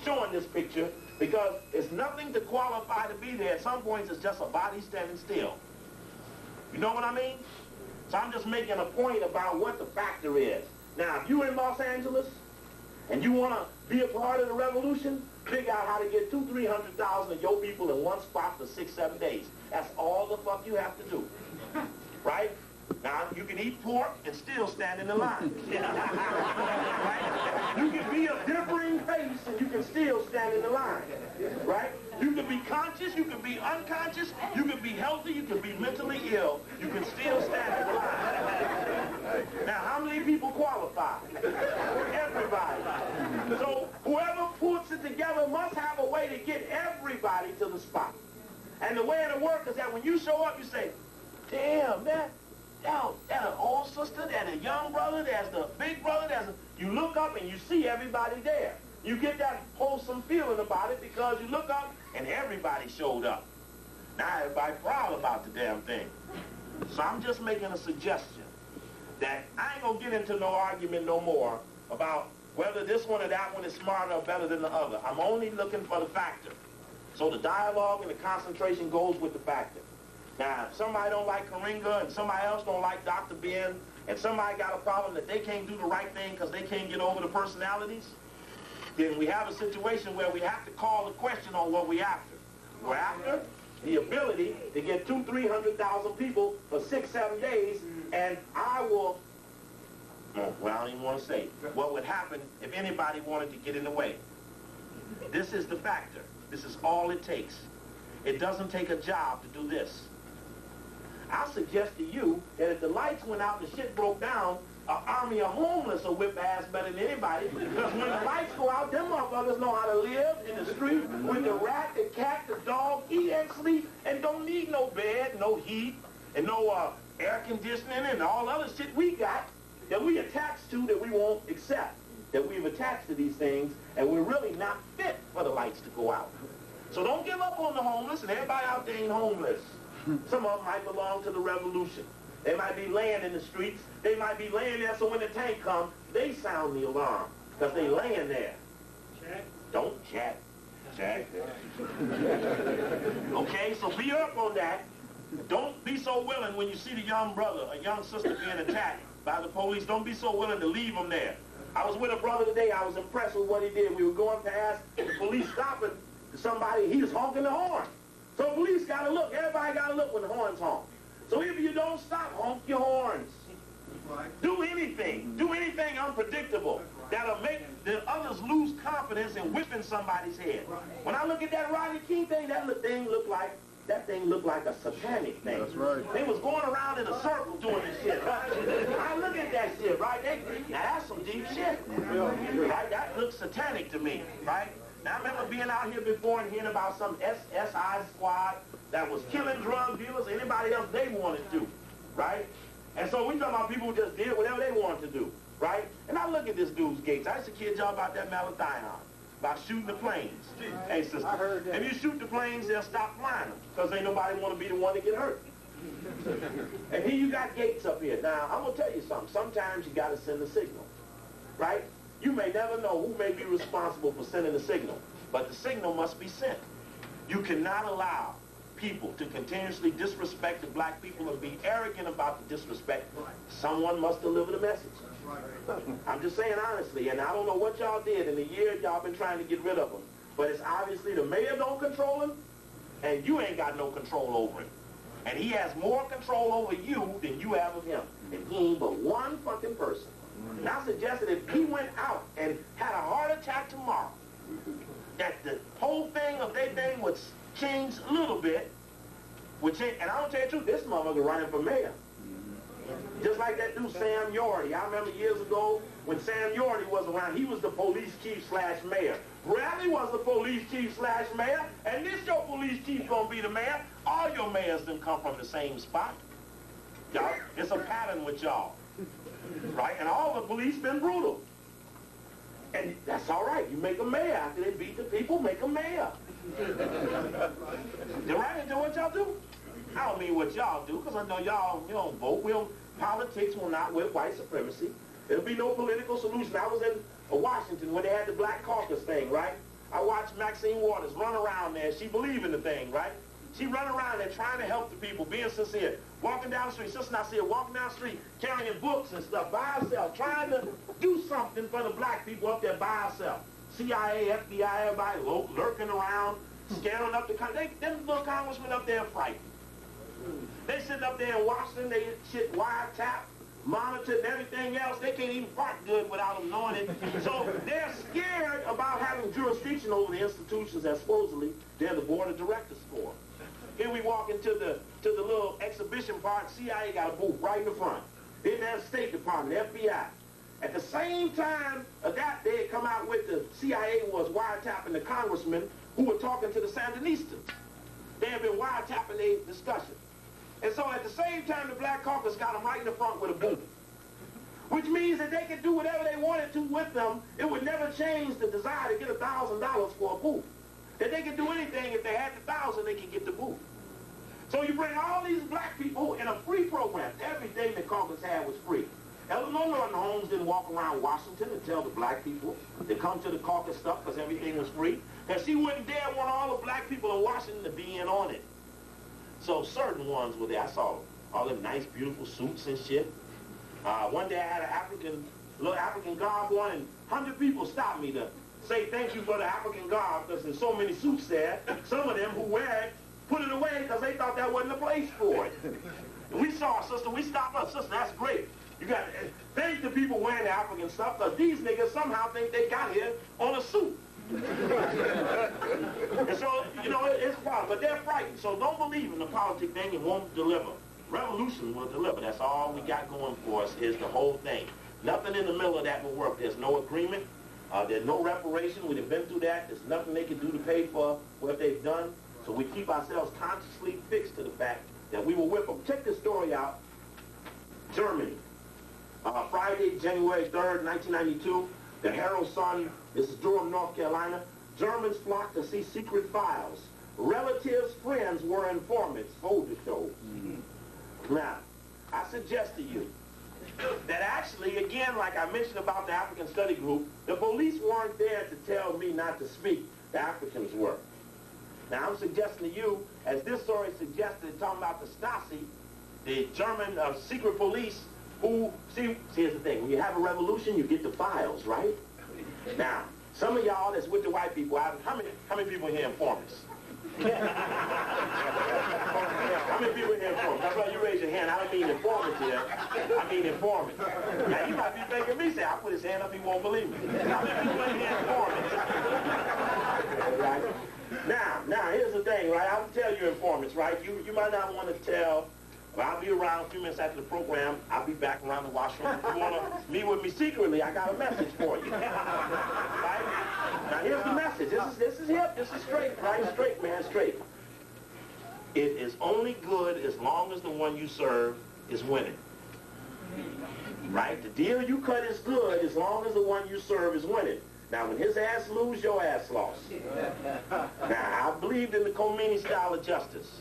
showing this picture because it's nothing to qualify to be there. At some points, it's just a body standing still. You know what I mean? So I'm just making a point about what the factor is. Now, if you're in Los Angeles and you want to be a part of the revolution, figure out how to get 200,000-300,000 of your people in one spot for 6-7 days. That's all the fuck you have to do. Right? Now, you can eat pork and still stand in the line. Right? You can be a differing face and you can still stand in the line. Right? You can be conscious, you can be unconscious, you can be healthy, you can be mentally ill. You can still stand in the line. Now, how many people qualify? Everybody. So, whoever puts it together must have a way to get everybody to the spot. And the way it'll work is that when you show up, you say, damn, that an old sister, that a young brother, there's the big brother, you look up and you see everybody there. You get that wholesome feeling about it because you look up and everybody showed up. Now everybody proud about the damn thing. So I'm just making a suggestion that I ain't gonna get into no argument no more about whether this one or that one is smarter or better than the other. I'm only looking for the factor. So the dialogue and the concentration goes with the factor. Now, if somebody don't like Karinga and somebody else don't like Dr. Ben, and somebody got a problem that they can't do the right thing because they can't get over the personalities, then we have a situation where we have to call the question on what we're after. We're after the ability to get 200,000-300,000 people for 6-7 days, and I will, well, I don't even want to say what would happen if anybody wanted to get in the way. This is the factor. This is all it takes. It doesn't take a job to do this. I suggest to you that if the lights went out and the shit broke down, an army of homeless will whip ass better than anybody. Because when the lights go out, them motherfuckers know how to live in the street with the rat, the cat, the dog, eat and sleep, and don't need no bed, no heat, and no air conditioning and all other shit we got that we attached to that we won't accept. That we've attached to these things, and we're really not fit for the lights to go out. So don't give up on the homeless, and everybody out there ain't homeless. Some of them might belong to the revolution. They might be laying in the streets. They might be laying there so when the tank comes, they sound the alarm because they laying there. Chat. Don't chat. Chat. Okay, so be up on that. Don't be so willing when you see the young brother, a young sister being attacked by the police. Don't be so willing to leave them there. I was with a brother today. I was impressed with what he did. We were going past, the police stopping somebody. He was honking the horn. So police got to look. Everybody got to look when the horns honk. So if you don't stop, honk your horns. Do anything. Do anything unpredictable that'll make the others lose confidence in whipping somebody's head. When I look at that Rodney King thing, that thing looked like a satanic thing. That's right. They was going around in a circle doing this shit. I look at that shit, right? Now that's some deep shit. Right? That looks satanic to me, right? Now, I remember being out here before and hearing about some SSI squad that was killing drug dealers, anybody else they wanted to, right? And so we talking about people who just did whatever they wanted to do, right? And I look at this dude's Gates. I used to kid y'all about that malathion, about shooting the planes. Hey, sister, I heard that. if you shoot the planes, they'll stop flying them because ain't nobody want to be the one to get hurt. And here you got Gates up here. Now, I'm going to tell you something. Sometimes you got to send a signal, right? You may never know who may be responsible for sending the signal, but the signal must be sent. You cannot allow people to continuously disrespect the black people and be arrogant about the disrespect. Someone must deliver the message. I'm just saying honestly, and I don't know what y'all did in the year y'all been trying to get rid of them, but it's obviously the mayor don't control him, and you ain't got no control over him. And he has more control over you than you have of him. And he ain't but one fucking person. And I suggested if he went out and had a heart attack tomorrow, that the whole thing of their thing would change a little bit, would change. And I'm gonna tell you the truth, this motherfucker running for mayor. Just like that dude Sam Yorty. I remember years ago when Sam Yorty was around, he was the police chief / mayor. Bradley was the police chief / mayor, and this your police chief gonna be the mayor. All your mayors didn't come from the same spot. Y'all, it's a pattern with y'all. Right? And all the police been brutal. And that's all right. You make a mayor. After they beat the people, make a mayor. They're right into what y'all do. I don't mean what y'all do, because I know y'all, you don't vote. Politics will not whip white supremacy. There'll be no political solution. I was in Washington when they had the Black Caucus thing, right? I watched Maxine Waters run around there. She believed in the thing, right? She run around there trying to help the people, being sincere. Walking down the street, Sister Nasir walking down the street, carrying books and stuff by herself, trying to do something for the black people up there by herself. CIA, FBI, everybody lurking around, scaring up the country. Them little congressmen up there fighting. They sitting up there in Washington, they shit wiretap, monitored and everything else. They can't even fart good without them knowing it. So they're scared about having jurisdiction over the institutions that supposedly they're the board of directors for. Here we walk into the little exhibition part. CIA got a booth right in the front. Then there's State Department, FBI. At the same time of that, they had come out with the CIA was wiretapping the congressmen who were talking to the Sandinistas. They had been wiretapping their discussion. And so at the same time, the Black Caucus got them right in the front with a booth. Which means that they could do whatever they wanted to with them. It would never change the desire to get $1,000 for a booth. That they could do anything. If they had the 1,000, they could get the booth. So you bring all these black people in a free program. Everything the Congress had was free. Eleanor Norton Holmes didn't walk around Washington and tell the black people to come to the caucus stuff because everything was free. Because she wouldn't dare want all the black people in Washington to be in on it. So certain ones were there. I saw all them nice, beautiful suits and shit. One day I had an little African garb on, and 100 people stopped me to say thank you for the African garb because there's so many suits there. Some of them who wear it put it away because they thought that wasn't the place for it. And we saw, sister, we stopped her. Sister, that's great. You got to thank the people wearing the African stuff because these niggas somehow think they got here on a suit. And so, you know, it's a problem. But they're frightened. So don't believe in the politic thing. It won't deliver. Revolution will deliver. That's all we got going for us is the whole thing. Nothing in the middle of that will work. There's no agreement. There's no reparation. We've been through that. There's nothing they can do to pay for what they've done. So we keep ourselves consciously fixed to the fact that we will whip them. Check this story out. Germany. Friday, January 3rd, 1992. The Herald Sun. This is Durham, North Carolina. Germans flocked to see secret files. Relatives, friends were informants. Folder shows. Now, I suggest to you that actually, again, like I mentioned about the African Study Group, the police weren't there to tell me not to speak. The Africans were. Now, I'm suggesting to you, as this story suggested, talking about the Stasi, the German secret police who, see, here's the thing. When you have a revolution, you get the files, right? Now, some of y'all that's with the white people, how many people here informants? How many people here informants? That's why you raise your hand. I don't mean informant here. I mean informant. Now, you might be thinking me, say, I'll put his hand up, he won't believe me. How many people in here informants? Right? Now, here's the thing, right? I'll tell you informants, right? You might not want to tell, but I'll be around a few minutes after the program. I'll be back around the washroom. If you want to meet with me secretly, I got a message for you. Right? Now, here's the message. This is hip. This is straight, right? Straight, man, straight. It is only good as long as the one you serve is winning. Right? The deal you cut is good as long as the one you serve is winning. Now, when his ass lose, your ass lost. Now, I believed in the Khomeini style of justice.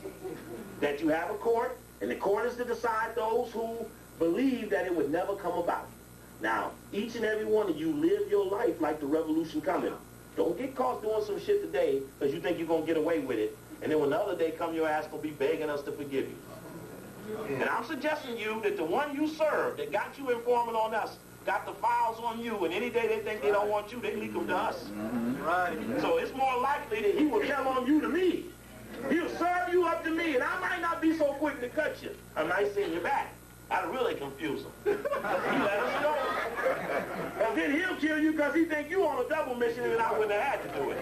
That you have a court, and the court is to decide those who believe that it would never come about. Now, each and every one of you live your life like the revolution coming. Don't get caught doing some shit today because you think you're going to get away with it. And then when the other day come, your ass going to be begging us to forgive you. And I'm suggesting you that the one you served that got you informing on us got the files on you, and any day they think they don't want you, they leak them to us. Right. So it's more likely that he will tell on you to me. He'll serve you up to me, and I might not be so quick to cut you. I might send you back. I'd really confuse him. He let us know. And then he'll kill you because he think you on a double mission and I wouldn't have had to do it.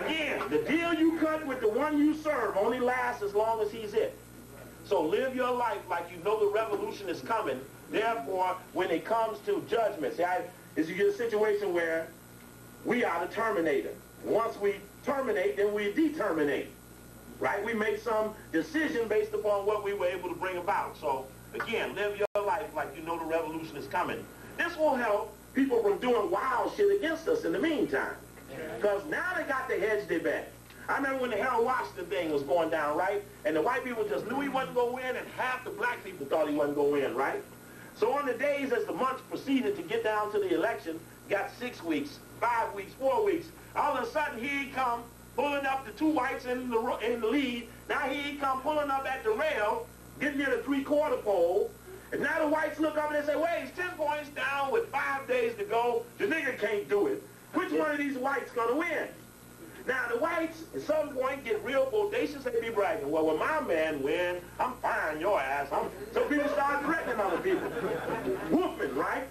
Again, the deal you cut with the one you serve only lasts as long as he's it. So live your life like you know the revolution is coming. Therefore, when it comes to judgment, see, is you get a situation where we are the terminator. Once we terminate, then we determinate. Right? We make some decision based upon what we were able to bring about. So, again, live your life like you know the revolution is coming. This will help people from doing wild shit against us in the meantime. Because now they got to hedge their bet. I remember when the Harold Washington thing was going down, right? And the white people just knew he wasn't going to win, and half the black people thought he wasn't going to win, right? So on the days as the months proceeded to get down to the election, got 6 weeks, 5 weeks, 4 weeks, all of a sudden here he come, pulling up the two whites in the lead. Now here he come pulling up at the rail, getting near the three-quarter pole. And now the whites look up and they say, wait, he's 10 points down with 5 days to go. The nigga can't do it. Which one of these whites gonna win? Now the whites at some point get real bodacious. They be bragging, well, when my man win, I'm firing your ass. So people start threatening other people. Whooping, right?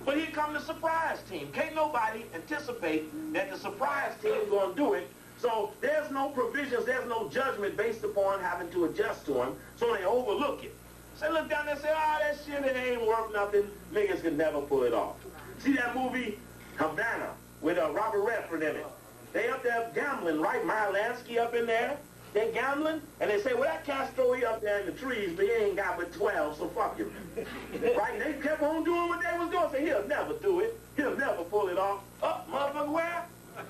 But here come the surprise team. Can't nobody anticipate that the surprise team is going to do it. So there's no provisions, there's no judgment based upon having to adjust to them. So they overlook it. So they look down there and say, oh, that shit, it ain't worth nothing. Niggas can never pull it off. See that movie, Havana, with Robert Redford in it? They up there gambling, right? Meyer Lansky up in there. They gambling, and they say, well, that Castro, he up there in the trees, but he ain't got but 12, so fuck him. Right? They kept on doing what they was doing. Say, he'll never do it. He'll never pull it off. Oh, motherfucker, where?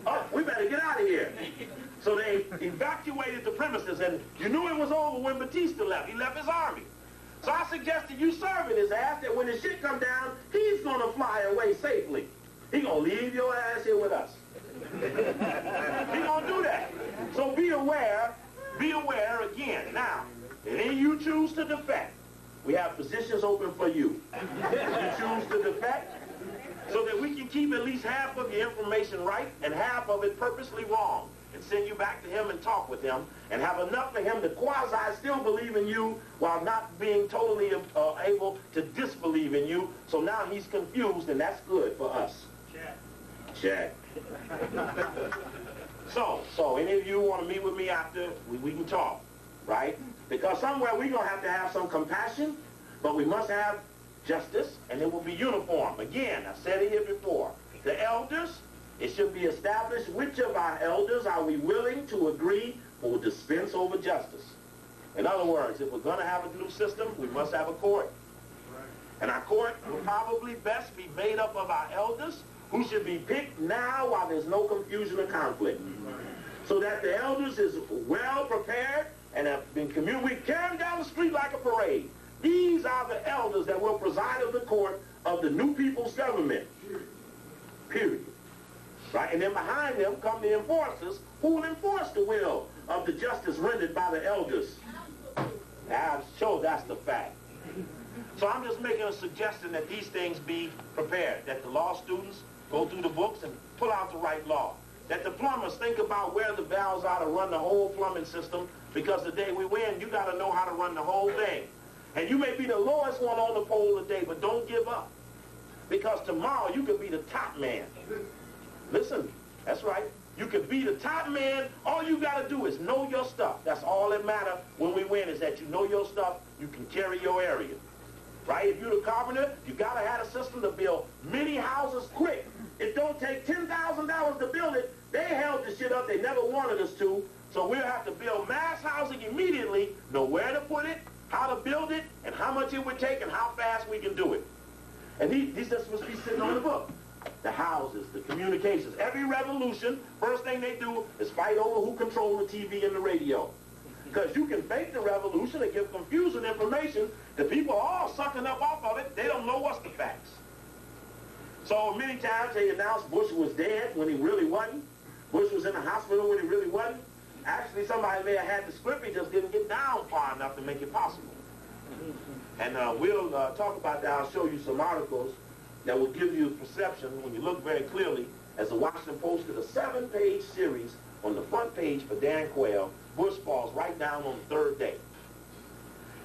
Oh, we better get out of here. So they evacuated the premises, and you knew it was over when Batista left. He left his army. So I suggested you serving his ass that when the shit come down, he's going to fly away safely. He going to leave your ass here with us. He going to do that. So be aware again. Now, if any of you choose to defect, we have positions open for you. If you choose to defect, so that we can keep at least half of your information right and half of it purposely wrong, and send you back to him and talk with him, and have enough for him to quasi still believe in you while not being totally able to disbelieve in you. So now he's confused, and that's good for us. Check. So any of you want to meet with me after, we can talk, right? Because somewhere we're going to have some compassion, but we must have justice, and it will be uniform. Again, I've said it here before. The elders, it should be established which of our elders are we willing to agree will dispense over justice. In other words, if we're going to have a new system, we must have a court. And our court will probably best be made up of our elders, who should be picked now while there's no confusion or conflict. So that the elders is well prepared and have been we carry them down the street like a parade. These are the elders that will preside over the court of the new people's government. Period. Right? And then behind them come the enforcers who will enforce the will of the justice rendered by the elders. I'm sure that's the fact. So I'm just making a suggestion that these things be prepared, that the law students go through the books and pull out the right law, that the plumbers think about where the valves are to run the whole plumbing system, because the day we win, you got to know how to run the whole thing. And you may be the lowest one on the pole today, but don't give up, because tomorrow you could be the top man. Listen, that's right. You could be the top man. All you got to do is know your stuff. That's all that matters when we win, is that you know your stuff. You can carry your area. Right? If you're the carpenter, you got to have a system to build many houses quick. It don't take $10,000 to build it. They held the shit up. They never wanted us to. So we'll have to build mass housing immediately, know where to put it, how to build it, and how much it would take, and how fast we can do it. And these just must be sitting on the book. The houses, the communications. Every revolution, first thing they do is fight over who controls the TV and the radio. Because you can fake the revolution and give confusing information. The people are all sucking up off of it. They don't know what's the facts. So many times they announced Bush was dead when he really wasn't. Bush was in the hospital when he really wasn't. Actually, somebody may have had the script, he just didn't get down far enough to make it possible. And we'll talk about that. I'll show you some articles that will give you a perception, when you look very clearly, as the Washington Post did a 7-page series on the front page for Dan Quayle. Bush falls right down on the third day.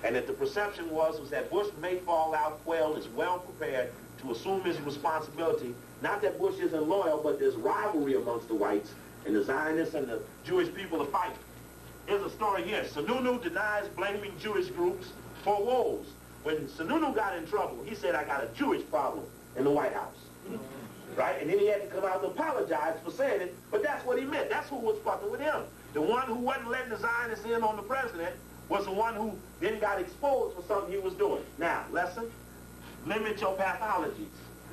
And that the perception was that Bush may fall out. Quayle is well prepared to assume his responsibility. Not that Bush isn't loyal, but there's rivalry amongst the whites, and the Zionists and the Jewish people are fighting. Here's a story here. Sununu denies blaming Jewish groups for woes. When Sununu got in trouble, he said, I got a Jewish problem in the White House. Right? And then he had to come out to apologize for saying it, but that's what he meant. That's who was fucking with him. The one who wasn't letting the Zionists in on the president was the one who then got exposed for something he was doing. Now, lesson, limit your pathologies.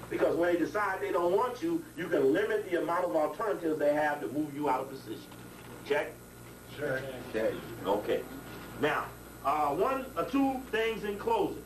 Because when they decide they don't want you, you can limit the amount of alternatives they have to move you out of position. Check? Sure. Check. Okay. Now, one or two things in closing.